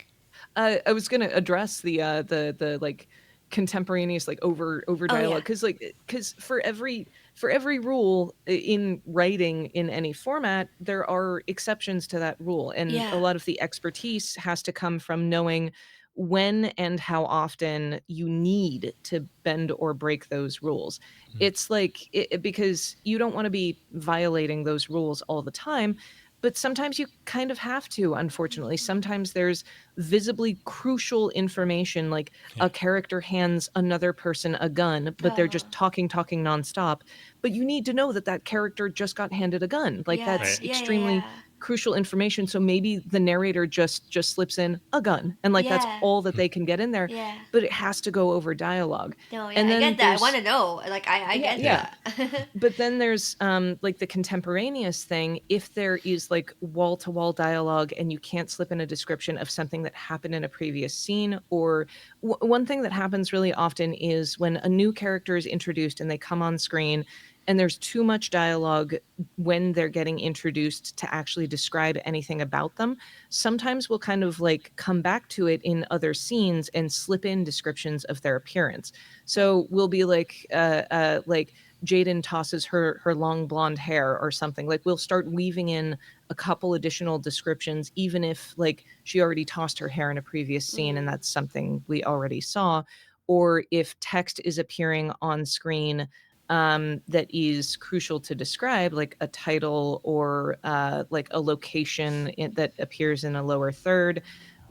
I was gonna address the like contemporaneous like over Oh dialogue yeah. because for every rule in writing in any format there are exceptions to that rule, and a Yeah. lot of the expertise has to come from knowing when and how often you need to bend or break those rules. Mm. It's like because you don't want to be violating those rules all the time, but sometimes you kind of have to, unfortunately. Sometimes there's visibly crucial information, like Yeah. a character hands another person a gun, but they're Oh. just talking nonstop. But you need to know that that character just got handed a gun. Like Yeah. that's Right. Yeah. Yeah. extremely Yeah. crucial information. So maybe the narrator just slips in a gun, and like that's Yeah. all that Mm. they can get in there. Yeah. But it has to go over dialogue. No, yeah, And I then get that. I want there's to know. Like, I yeah, get Yeah. yeah. that. But then there's like the contemporaneous thing. If there is like wall to wall dialogue and you can't slip in a description of something that happened in a previous scene, or one thing that happens really often is when a new character is introduced and they come on screen and there's too much dialogue when they're getting introduced to actually describe anything about them. Sometimes we'll kind of like come back to it in other scenes and slip in descriptions of their appearance. So we'll be like Jaden tosses her long blonde hair or something. Like we'll start weaving in a couple additional descriptions, even if like she already tossed her hair in a previous scene and Mm. that's something we already saw. Or if text is appearing on screen that is crucial to describe, like a title or like a location that appears in a lower third,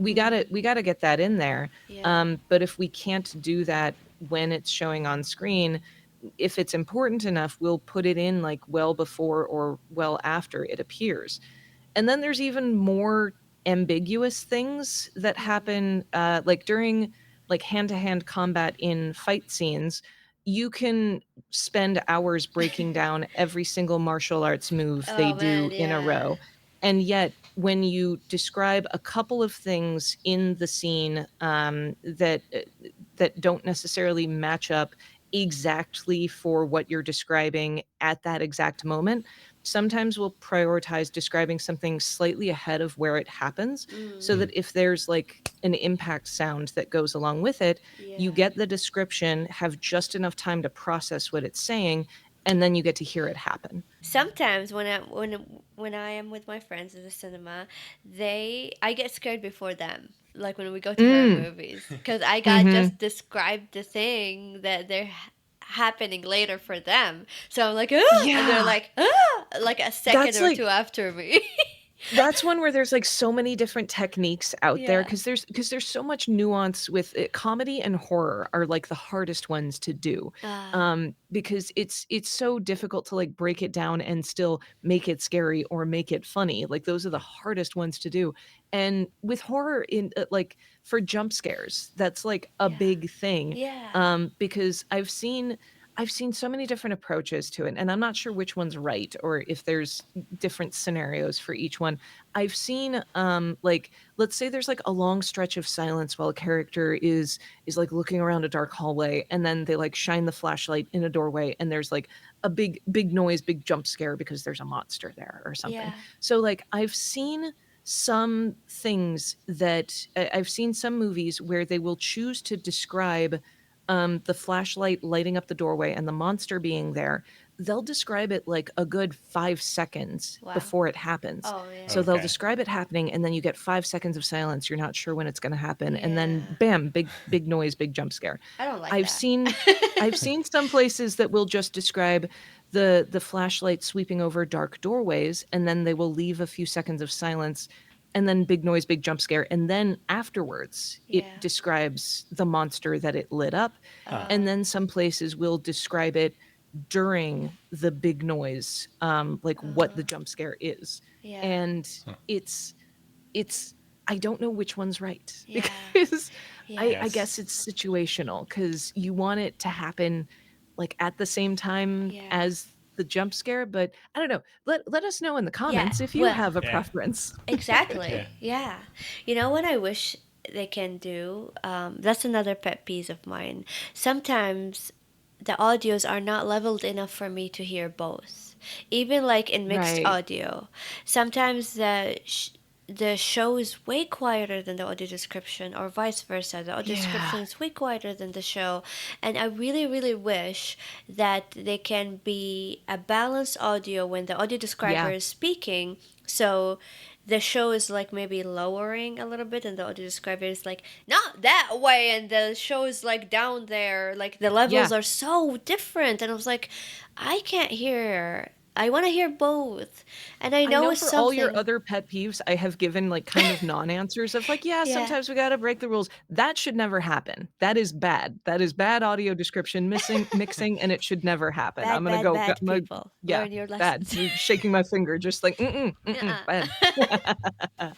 Mm. we gotta get that in there. Yeah. But if we can't do that when it's showing on screen, if it's important enough, we'll put it in like well before or well after it appears. And then there's even more ambiguous things that Mm. happen like during like hand-to-hand combat in fight scenes. You can spend hours breaking down every single martial arts move they Oh man, do in a yeah. row. And yet, when you describe a couple of things in the scene that don't necessarily match up exactly for what you're describing at that exact moment, sometimes we'll prioritize describing something slightly ahead of where it happens so Mm. that Mm. if there's like an impact sound that goes along with it, you Yeah. get the description, have just enough time to process what it's saying, and then you get to hear it happen. Sometimes when I am with my friends in the cinema, I get scared before them. Like when we go to horror Mm. movies, because I got Mhm. just described the thing that they're happening later for them. So I'm like, ah! And they're Yeah. like, ah! Like a second That's or two like after me. that's one where there's like so many different techniques out there Yeah. because there's so much nuance with it. Comedy and horror are like the hardest ones to do, because it's so difficult to like break it down and still make it scary or make it funny. Like those are the hardest ones to do. And with horror in like for jump scares, that's like a Yeah. big thing, Yeah. because I've seen so many different approaches to it, and I'm not sure which one's right or if there's different scenarios for each one. I've seen like let's say there's like a long stretch of silence while a character is like looking around a dark hallway, and then they like shine the flashlight in a doorway, and there's like a big noise, big jump scare because there's a monster there or something. Yeah. So like I've seen some things that I've seen some movies where they will choose to describe the flashlight lighting up the doorway and the monster being there. They'll describe it like a good 5 seconds Wow. before it happens. Oh yeah. So they'll Okay. describe it happening, and then you get 5 seconds of silence. You're not sure when it's going to happen, and then Yeah. bam, big noise, big jump scare. I don't like I've that. seen I've seen some places that will just describe the flashlight sweeping over dark doorways, and then they will leave a few seconds of silence, and then big noise, big jump scare, and then afterwards it Yeah. describes the monster that it lit up. Huh. And then some places will describe it during the big noise, like what the jump scare is. Yeah. And Huh. it's I don't know which one's right Yeah. because I Yes. guess it's situational because you want it to happen like at the same time Yeah. as the jump scare, but I don't know. Let us know in the comments if you Well, have a Yeah. preference. exactly. Yeah. Yeah. You know what I wish they can do? That's another pet peeve of mine. Sometimes the audios are not leveled enough for me to hear both. Even like in mixed Right. audio, sometimes the show is way quieter than the audio description, or vice versa. The audio Yeah. description is way quieter than the show, and I really, really wish that they can be a balanced audio when the audio describer Yeah. is speaking. So the show is like maybe lowering a little bit, and the audio describer is like not that way, and the show is like down there. Like the levels Yeah. are so different, and I was like, I can't hear. I want to hear both, and I I know know it's for all your something. other pet peeves, I have given like kind of non-answers of like, yeah, Yeah, sometimes we got to break the rules. That should never happen. That is bad. That is bad audio description mixing, and it should never happen. I'm bad, gonna bad, go, bad I'm people. yeah, Learn your bad. lessons. Shaking my finger, just like, bad. Uh-uh.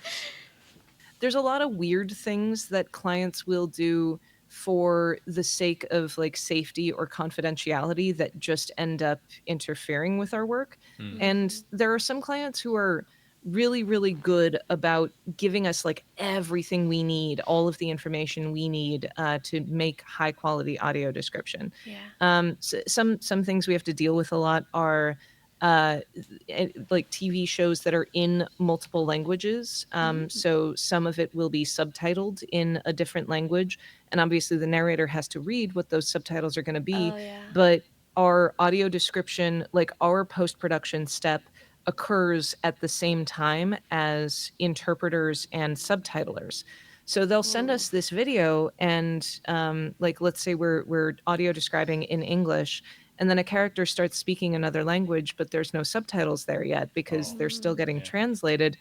There's a lot of weird things that clients will do for the sake of like safety or confidentiality that just end up interfering with our work. Hmm. And there are some clients who are really good about giving us like everything we need, all of the information we need to make high quality audio description. Yeah. Some things we have to deal with a lot are uh, like TV shows that are in multiple languages. So some of it will be subtitled in a different language, and obviously the narrator has to read what those subtitles are going to be. Oh yeah. But our audio description, like our post production step, occurs at the same time as interpreters and subtitlers. So they'll send Ooh. us this video, and like let's say we're audio describing in English, and then a character starts speaking another language, but there's no subtitles there yet because Oh, they're still getting yeah. translated.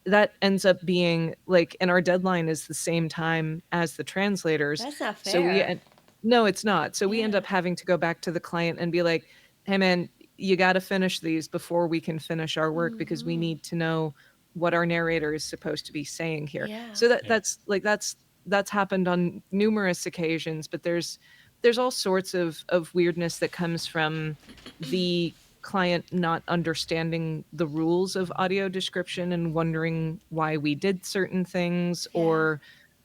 That ends up being like, and our deadline is the same time as the translators. That's not So fair. no, it's not. So we end Yeah. up having to go back to the client and be like, hey man, you got to finish these before we can finish our work because we need to know what our narrator is supposed to be saying here. Yeah. So Yeah. that's happened on numerous occasions, but there's all sorts of weirdness that comes from the client not understanding the rules of audio description and wondering why we did certain things, Yeah. or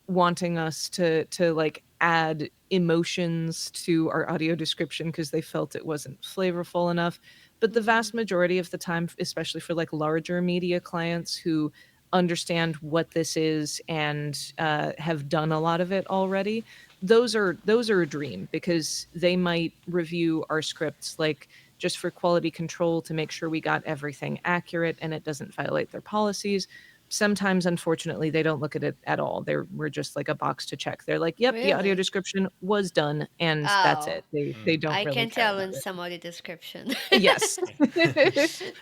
wanting us to like add emotions to our audio description because they felt it wasn't flavorful enough. But the vast majority of the time, especially for like larger media clients who understand what this is and have done a lot of it already, those are a dream because they might review our scripts like just for quality control to make sure we got everything accurate and it doesn't violate their policies. sometimes, unfortunately, they don't look at it at all. We're just like a box to check. They're like, yep, the audio Really? description was done, and that's Oh, it. They Mm. don't I really can care tell about in it. some of the description. Yes.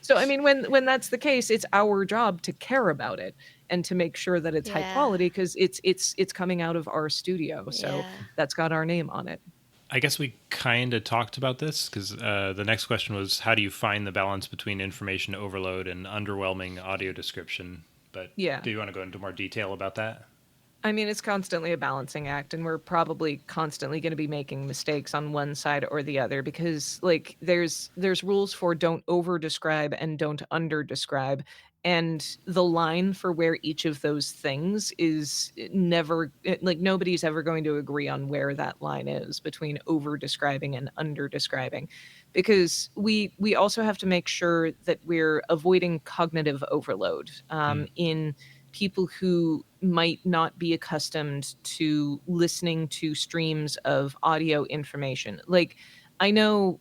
So I mean, when that's the case, it's our job to care about it and to make sure that it's high Yeah, quality because it's coming out of our studio. So yeah. that's got our name on it. I guess we kind of talked about this because the next question was how do you find the balance between information overload and underwhelming audio description? But Yeah. do you want to go into more detail about that? I mean, it's constantly a balancing act, and we're probably constantly going to be making mistakes on one side or the other because, like, there's rules for don't over describe and don't under describe, and the line for where each of those things is never like nobody's ever going to agree on where that line is between over describing and under describing, because we also have to make sure that we're avoiding cognitive overload Mm. in people who might not be accustomed to listening to streams of audio information. Like, I know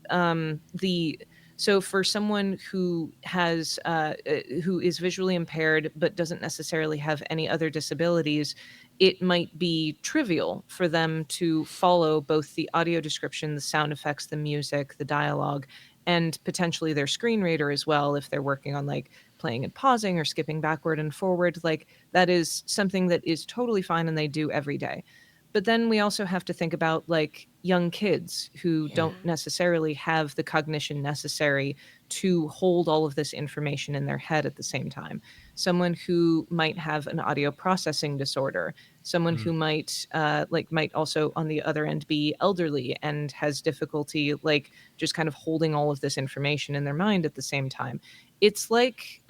the so for someone who is visually impaired but doesn't necessarily have any other disabilities, it might be trivial for them to follow both the audio description, the sound effects, the music, the dialogue, and potentially their screen reader as well if they're working on like playing and pausing or skipping backward and forward. Like, that is something that is totally fine and they do every day. But then we also have to think about like young kids who Yeah. don't necessarily have the cognition necessary to hold all of this information in their head at the same time. Someone who might have an audio processing disorder, someone Mm. who might also on the other end be elderly and has difficulty like just kind of holding all of this information in their mind at the same time. It's like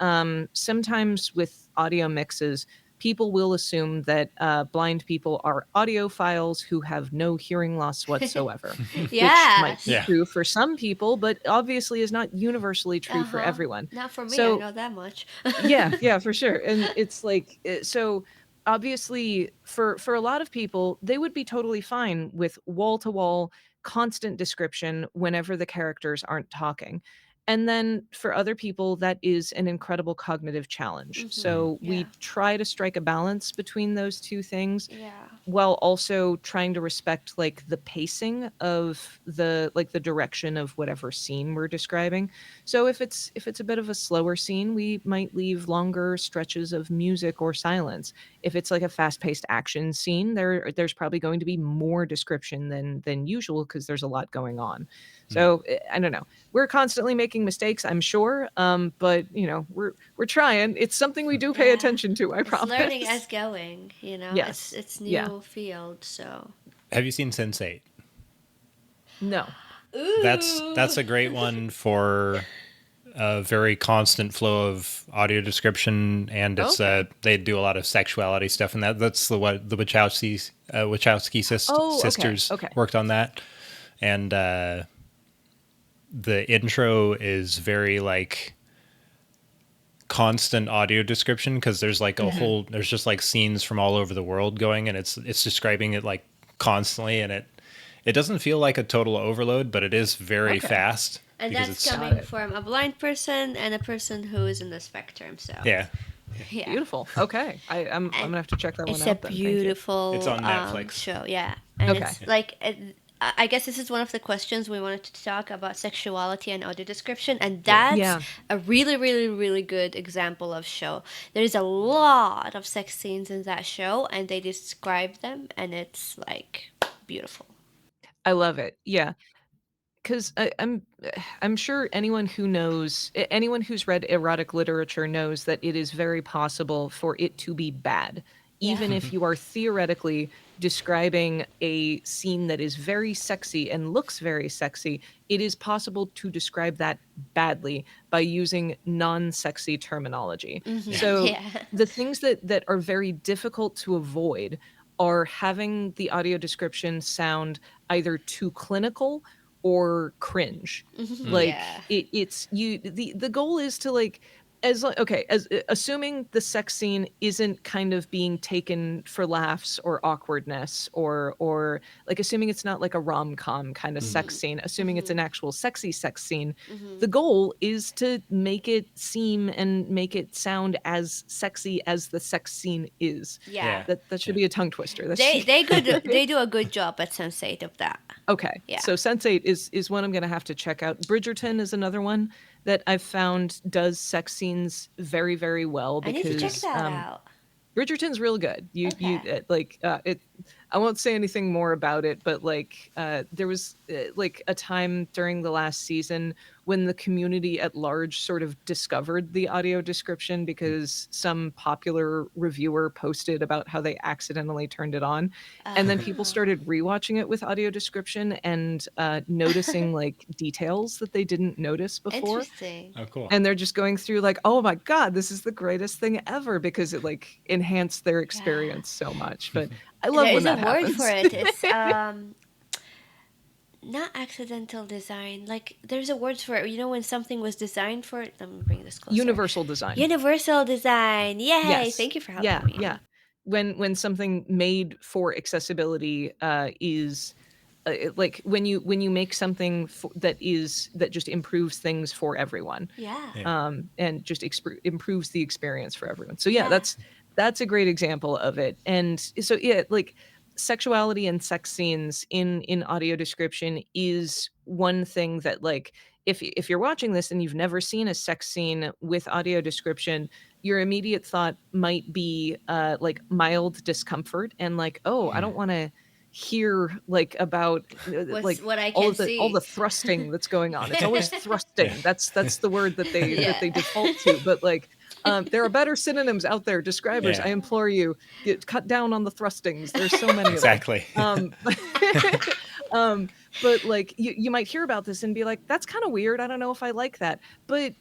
sometimes with audio mixes, people will assume that blind people are audiophiles who have no hearing loss whatsoever, which might be Yes. Yeah. true for some people, but obviously is not universally true for Uh-huh. everyone. Not for me, I So know that much. yeah, yeah, for sure. And it's like so obviously for a lot of people, they would be totally fine with wall to wall constant description whenever the characters aren't talking. And then for other people that is an incredible cognitive challenge. Mm-hmm. Mm. So Yeah. we try to strike a balance between those two things Yeah. while also trying to respect like the pacing of the direction of whatever scene we're describing. So if it's a bit of a slower scene, we might leave longer stretches of music or silence. If it's like a fast-paced action scene, there's probably going to be more description than usual because there's a lot going on. Mm. So I don't know. We're constantly making mistakes, I'm sure, but we're trying. It's something we do pay Yeah. attention to, I It's learning promise. as going, you know. It's Yes. it's Yeah. new field, so. Have you seen Sense8? No. That's Ooh. a great one for a very constant flow of audio description, and it's Okay. they do a lot of sexuality stuff, and that's the Oh, okay. sisters Okay. worked on that, and the intro is very like constant audio description because there's like there's just like scenes from all over the world going, and it's describing it like constantly, and it doesn't feel like a total overload, but it is very Okay. fast And because that's it's Got coming it. from a blind person and a person who is in the spectrum, so. yeah, Yeah. Beautiful. Okay. I'm And gonna have to check that one it's a out then. Thank you. it's beautiful on Netflix. show, yeah. And Okay. it's like I guess this is one of the questions we wanted to talk about sexuality and audio description, and that's Yeah. a really, really, really good example of show. There's a lot of sex scenes in that show, and they describe them, and it's like beautiful. I love it. Yeah. Because I'm sure anyone who's read erotic literature knows that it is very possible for it to be bad, Yeah. even if you are theoretically describing a scene that is very sexy and looks very sexy. It is possible to describe that badly by using non-sexy terminology. So Yeah. the things that are very difficult to avoid are having the audio description sound either too clinical or cringe. Mm. Like Yeah. it's you the goal is to like Assuming the sex scene isn't kind of being taken for laughs or awkwardness, or like assuming it's not like a rom-com kind of sex Mhm. scene, assuming it's an Mhm. actual sexy sex scene, the Mhm. goal is to make it seem and make it sound as sexy as the sex scene is. Yeah. Yeah. That should Yeah. be a tongue twister. That They should they good they do a good job at Sense8 of that. Okay, Yeah. so Sense8 is one I'm gonna have to check out. Bridgerton is another one that I've found does sex scenes very, very well I need to check because, that out. Bridgerton's real good. Okay. It. I won't say anything more about it, but like there was like a time during the last season when the community at large sort of discovered the audio description because some popular reviewer posted about how they accidentally turned it on, and then people Oh. started rewatching it with audio description and noticing like details that they didn't notice before, Interesting. Oh, cool. and they're just going through like, oh my god, this is the greatest thing ever because it like enhanced their Yeah. experience so much. But I love There when is a that word for happens. it. It's not accidental design. Like there's a word for it. You know when something was designed for it. Let me bring this closer. Universal design. Universal design. Yay! Yes. Thank you for helping Yeah, me. yeah. When something made for accessibility is like when you make something that just improves things for everyone, Yeah. Yeah. and just improves the experience for everyone. So yeah, Yeah. that's a great example of it. And so yeah, like sexuality and sex scenes in audio description is one thing that like if you're watching this and you've never seen a sex scene with audio description, your immediate thought might be like mild discomfort and like, oh, I Yeah. don't want to hear like about What's like what I all can of the see. thrusting that's going on. It's always Yeah. thrusting. That's the word that Yeah. they default to. But like there are better synonyms out there. Describers, I Yeah. implore you, cut down on the thrustings. There's so many of them. Exactly. Um, but like you might hear about this and be like, that's kind of weird. I don't know if I like that. But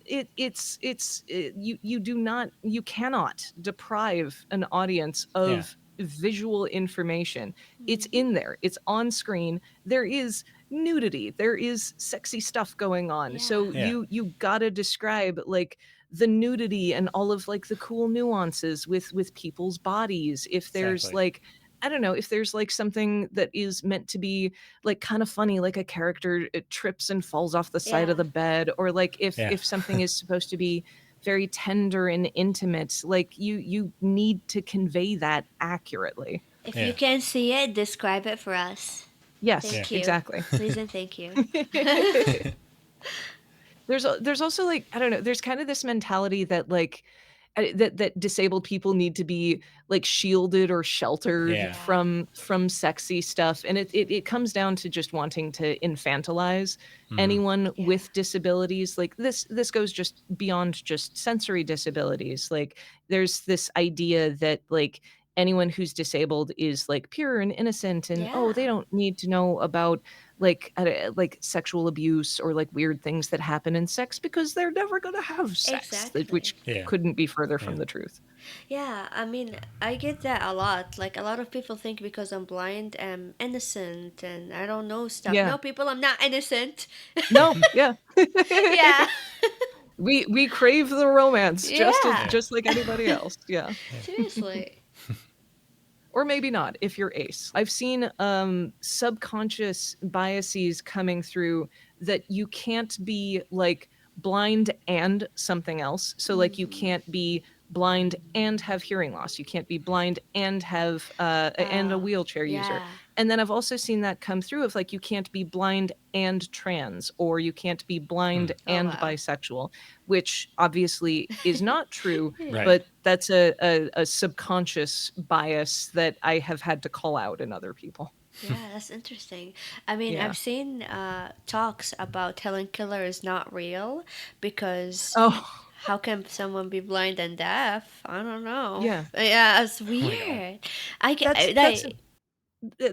you cannot deprive an audience Yeah. of visual information. It's Mhm. in there. It's on screen. There is nudity. There is sexy stuff going on. Yeah. So Yeah. you gotta describe like the nudity and all of like the cool nuances with people's bodies. If there's Exactly. like I don't know if there's like something that is meant to be like kind of funny, like a character trips and falls off the side of Yeah. the bed, or like Yeah. if something is supposed to be very tender and intimate, like you need to convey that accurately. If you Yeah. can see it, describe it for us. Yes, Yeah. Thank you. exactly. Please and thank you. There's also like I don't know, there's kind of this mentality that like that disabled people need to be like shielded or sheltered Yeah. Yeah. from sexy stuff, and it comes down to just wanting to infantilize Mhm. anyone Yeah. with disabilities. Like this goes just beyond just sensory disabilities. Like there's this idea that like anyone who's disabled is like pure and innocent, and oh, they Yeah. don't need to know about like sexual abuse or like weird things that happen in sex because they're never going to have sex, which Exactly. Yeah. couldn't be further Yeah. from the truth. Yeah, I mean, I get that a lot. Like, a lot of people think because I'm blind, I'm innocent and I don't know stuff. Yeah. No, people, I'm not innocent. No, yeah. Yeah. We crave the romance Yeah. just like anybody else. Yeah. Seriously. Or maybe not if you're ace. I've seen subconscious biases coming through that you can't be like blind and something else. So like you Mhm. can't be blind and have hearing loss. You can't be blind and have and a Oh, wheelchair user. yeah. And then I've also seen that come through of like you can't be blind and trans, or you can't be blind Hmm. Oh, and wow. bisexual, which obviously is not true, Yeah. Right. but that's a subconscious bias that I have had to call out in other people. Yeah, that's interesting. I mean, Yeah. I've seen talks about Helen Keller is not real because Oh, how can someone be blind and deaf? I don't know. yeah. Yeah, it's Oh my God. weird. I get That's that's like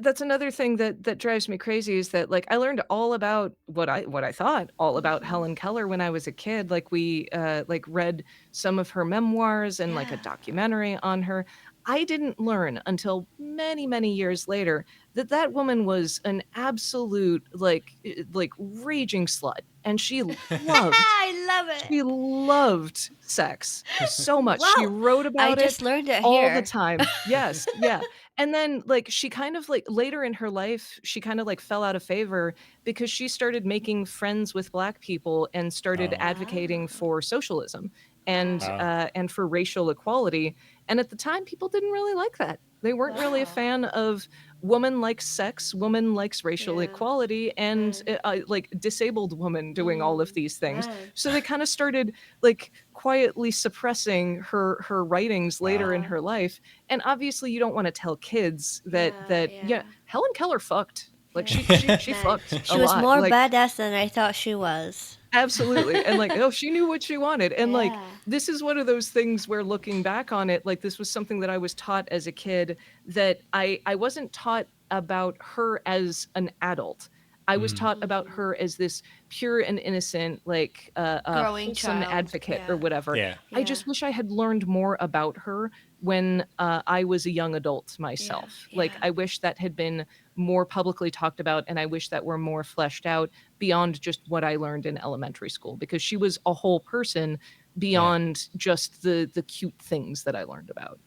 that's another thing that drives me crazy is that like I learned all about what I thought all about mhm. Helen Keller when I was a kid. Like we like read some of her memoirs and like a Yeah. documentary on her. I didn't learn until many, many years later that that woman was an absolute like raging slut. and she loved I love it. she loved sex so much. She Wow. wrote I about it just learned it all the here. time. Yes, yeah. And then, like, she kind of, like, later in her life, she kind of, like, fell out of favor because she started making friends with Black people and started Oh, advocating Ah, for socialism wow. and for racial equality. And at the time, people didn't really like that. They weren't really a wow. fan of woman likes sex, woman likes racial Yeah, equality, and man. like disabled woman doing all of these things. Man. So they kind of started like quietly suppressing her writings later in Wow. Yeah, her life. And obviously, you don't want to tell kids that yeah, yeah, yeah, Helen Keller fucked. Like yeah. she Man, fucked a she was lot. more Like badass than I thought she was. absolutely. And like, oh, she knew what she wanted. And like, Yeah. this is one of those things where looking back on it, like this was something that I was taught as a kid that I wasn't taught about her as an adult. I was Mhm. taught about Mm. her as this pure and innocent, like a Growing wholesome child. advocate or Yeah, whatever. Yeah. I yeah, just wish I had learned more about her when I was a young adult yeah, myself. Like, yeah. I wish that had been more publicly talked about, and I wish that were more fleshed out beyond just what I learned in elementary school because she was a whole person Yeah. beyond just the cute things that I learned about.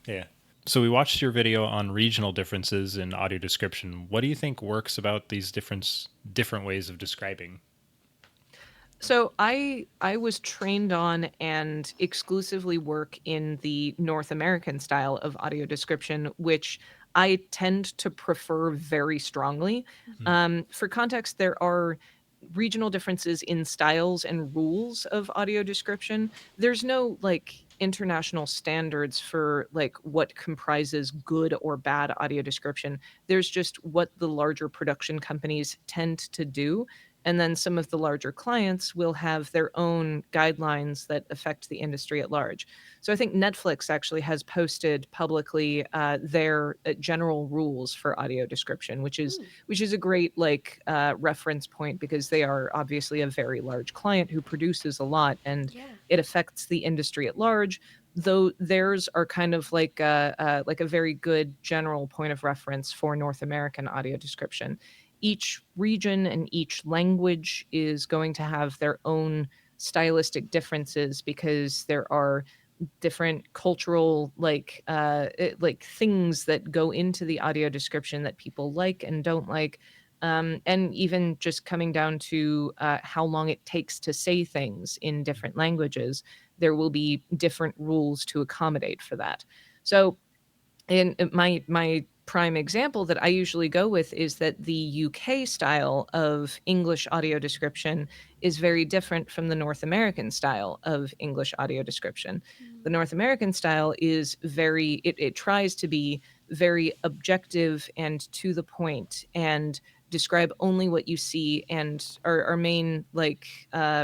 Yeah. So we watched your video on regional differences in audio description. What do you think works about these different ways of describing? So I was trained on and exclusively work in the North American style of audio description, which I tend to prefer very strongly. Mm. For context, there are regional differences in styles and rules of audio description. There's no like international standards for like what comprises good or bad audio description. There's just what the larger production companies tend to do, and then some of the larger clients will have their own guidelines that affect the industry at large. So I think Netflix actually has posted publicly their general rules for audio description, Mm. which is a great like reference point because they are obviously a very large client who produces a lot, and Yeah. it affects the industry at large. Though theirs are kind of like a very good general point of reference for North American audio description. Each region and each language is going to have their own stylistic differences because there are different cultural like things that go into the audio description that people like and don't like, and even just coming down to how long it takes to say things in different languages, there will be different rules to accommodate for that. So and my prime example that I usually go with is that the UK style of English audio description is very different from the North American style of English audio description. The Mm. North American style is it tries to be very objective and to the point and describe only what you see. And our main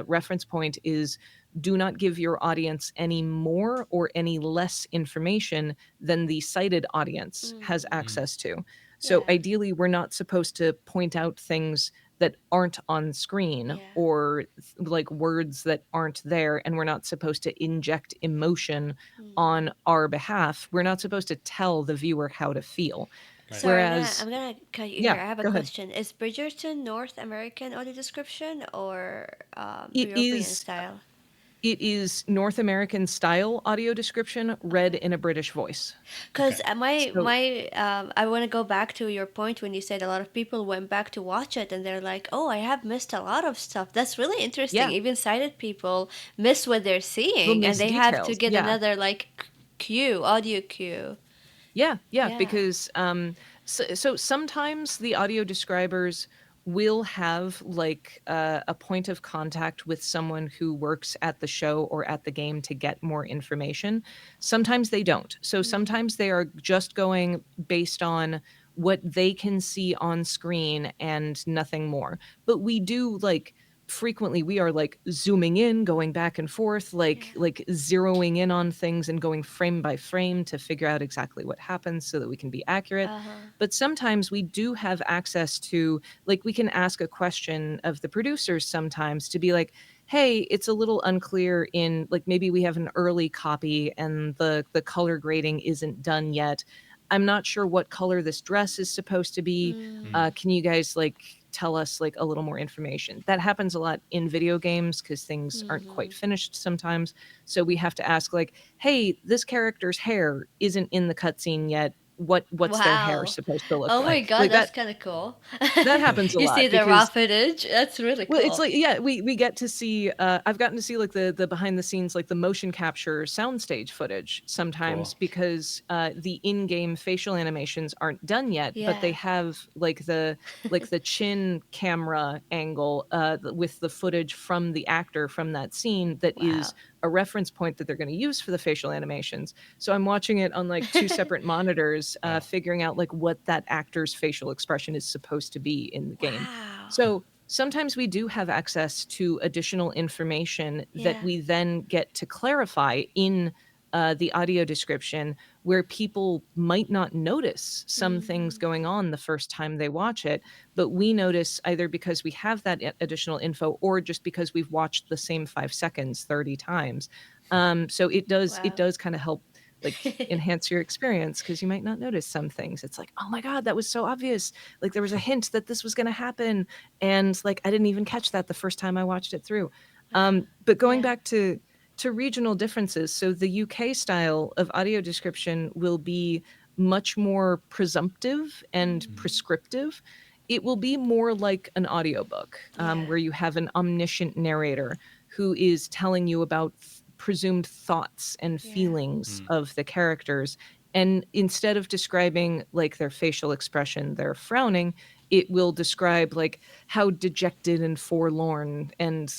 reference point is do not give your audience any more or any less information than the sighted audience has Mm. Mm. access to. So Yeah, ideally, we're not supposed to point out things that aren't on screen yeah. or like words that aren't there, and we're not supposed to inject emotion Mm. on our behalf. We're not supposed to tell the viewer how to feel. Right. Sorry, Whereas, I'm gonna cut you yeah, here. I have a go ahead. question. Is Bridgerton North American audio description or It European is style? it is North American style audio description read Okay. in a British voice. Because Okay. So I want to go back to your point when you said a lot of people went back to watch it and they're like, oh, I have missed a lot of stuff. That's really interesting. yeah, Even sighted people miss what they're we'll seeing and miss they have to details. get Yeah. another like cue, audio cue. Yeah, yeah, Yeah. because so sometimes the audio describers will have like a point of contact with someone who works at the show or at the game to get more information. Sometimes they don't. So Mm. sometimes they are just going based on what they can see on screen and nothing more. But we do like frequently we are like zooming in, going back and forth, Yeah. like zeroing in on things and going frame by frame to figure out exactly what happens so that we can be accurate. Uh-huh. But sometimes we do have access to like we can ask a question of the producers sometimes to be like, hey, it's a little unclear in like maybe we have an early copy and the color grading isn't done yet. I'm not sure what color this dress is supposed to be. Mm. Mm. Can you guys like tell us like a little more information. That happens a lot in video games because things aren't quite Mm-hmm. finished sometimes. So we have to ask like, hey, this character's hair isn't in the cutscene yet. What's their hair Wow. supposed to look Oh my like? god, Like that's that kind of cool. that happens a You see lot the raw because footage? That's really well, it's cool. like yeah, we get to see I've gotten to see like the behind the scenes like the motion capture soundstage footage sometimes Cool. because the in-game facial animations aren't done yet, but they Yeah. have like the chin camera angle with the footage from the actor from that scene that is Wow. a reference point that they're going to use for the facial animations. So I'm watching it on like two separate monitors, Wow. figuring out like what that actor's facial expression is supposed to be in the game. Wow. So sometimes we do have access to additional information that Yeah. we then get to clarify in the audio description where people might not notice some things Mm. going on the first time they watch it, but we notice either because we have that additional info or just because we've watched the same 5 seconds 30 times. So it Wow. does kind of help like enhance your experience because you might not notice some things. It's like, oh my God, that was so obvious. Like there was a hint that this was going to happen. And like, I didn't even catch that the first time I watched it through. Wow. But going Yeah. back to regional differences, so the UK style of audio description will be much more presumptive and Mm. prescriptive. It will be more like an audiobook, Yeah. where you have an omniscient narrator who is telling you about presumed thoughts and Yeah. feelings Mm. of the characters. And instead of describing like their facial expression, they're frowning, it will describe like how dejected and forlorn and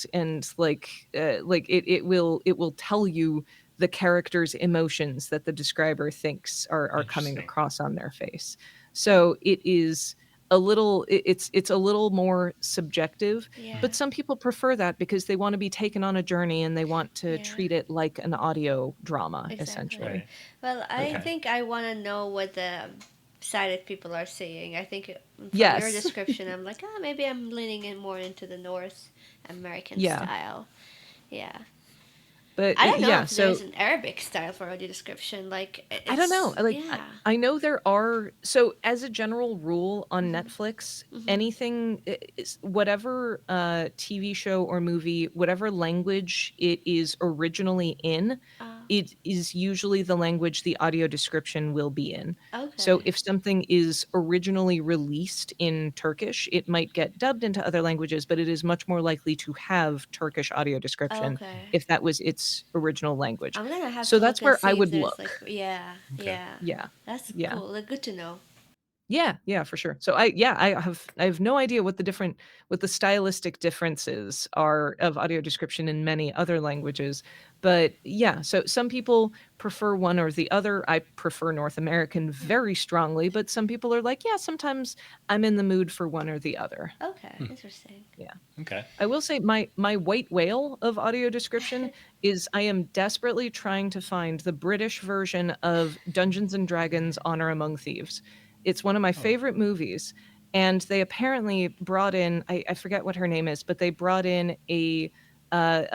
like it will tell you the character's emotions that the describer thinks are coming Interesting. across on their face. So it is a little it's a little more subjective, Yeah. but some people prefer that because they want to be taken on a journey and they want to Yeah. treat it like an audio drama Exactly. essentially. Right. Well, I Okay. think I want to know what the sighted people are saying. I think from your Yes. description, I'm like, ah, maybe I'm leaning in more into the North American Yeah. style. Yeah. But I don't know yeah, if there's so an Arabic style for audio description. Like, I don't know. it's, Like yeah. I know there are so as a general rule on Mm-hmm. Netflix, Mm-hmm. anything whatever TV show or movie, whatever language it is originally in, Uh, it is usually the language the audio description will be in. So okay. if something is originally released in Turkish, it might get dubbed into other languages, but it is much more likely to have Turkish audio description Okay. if that was its original language. I'm gonna have So to look that's and where I see if would there's look. like, yeah, Okay. yeah. Yeah. That's Yeah. cool. Like, good to know. Yeah, for sure. So I have no idea what the stylistic differences are of audio description in many other languages. But yeah, so some people prefer one or the other. I prefer North American Yeah. very strongly, but some people are like, yeah, sometimes I'm in the mood for one or the other. Okay. Hmm. Interesting. Yeah. Okay. I will say my white whale of audio description is I am desperately trying to find the British version of Dungeons and Dragons Honor Among Thieves. It's one of my Oh. favorite movies, and they apparently brought in I forget what her name is, but they brought in a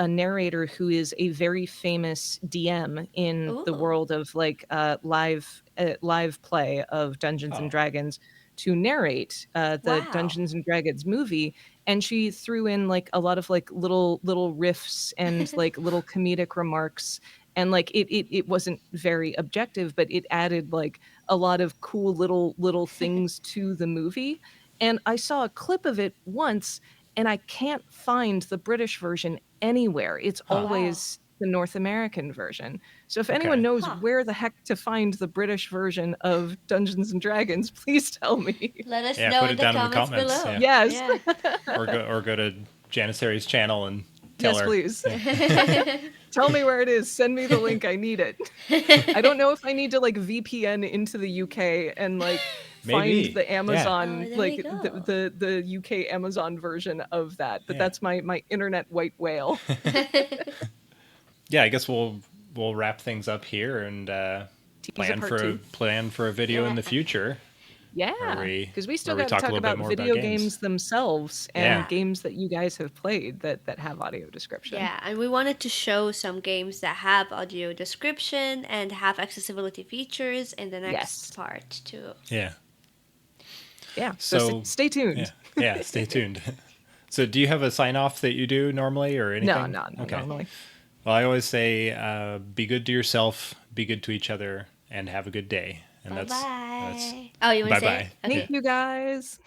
narrator who is a very famous DM in the Ooh. world of like live play of Dungeons and Oh. Dragons to narrate the Wow. Dungeons and Dragons movie, and she threw in like a lot of like little riffs and like little comedic remarks, and like it wasn't very objective, but it added like a lot of cool little things to the movie. And I saw a clip of it once and I can't find the British version anywhere. It's Huh. Wow. always the North American version. So if anyone Okay. knows Huh. where the heck to find the British version of Dungeons and Dragons, please tell me. Let us Yeah. know Put in it the down in the comments comments. below. Yeah. Yes. Yeah. Or go to Janissary's channel and tell Yes, her. please. Yeah. Tell me where it is. Send me the link. I need it. I don't know if I need to like VPN into the UK and like find Maybe. the Yeah. Oh, Amazon there like we go. the UK Amazon version of that. But Yeah. that's my internet white whale. Yeah. I guess we'll wrap things up here and Teaser part 2. plan for a video in Yeah. the future Yeah, where because we still we got to talk a talk little bit about more about video games. games themselves Yeah. and games that you guys have played that have audio description. Yeah, and we wanted to show some games that have audio description and have accessibility features in the next Yes. part too. Yeah. Yeah. So So stay tuned. yeah, stay tuned. So do you have a sign off that you do normally or anything? No, not Okay. normally. Well, I always say, be good to yourself, be good to each other, and have a good day. And Bye that's bye. Oh, you want bye to say bye. it? Okay. Thank you guys.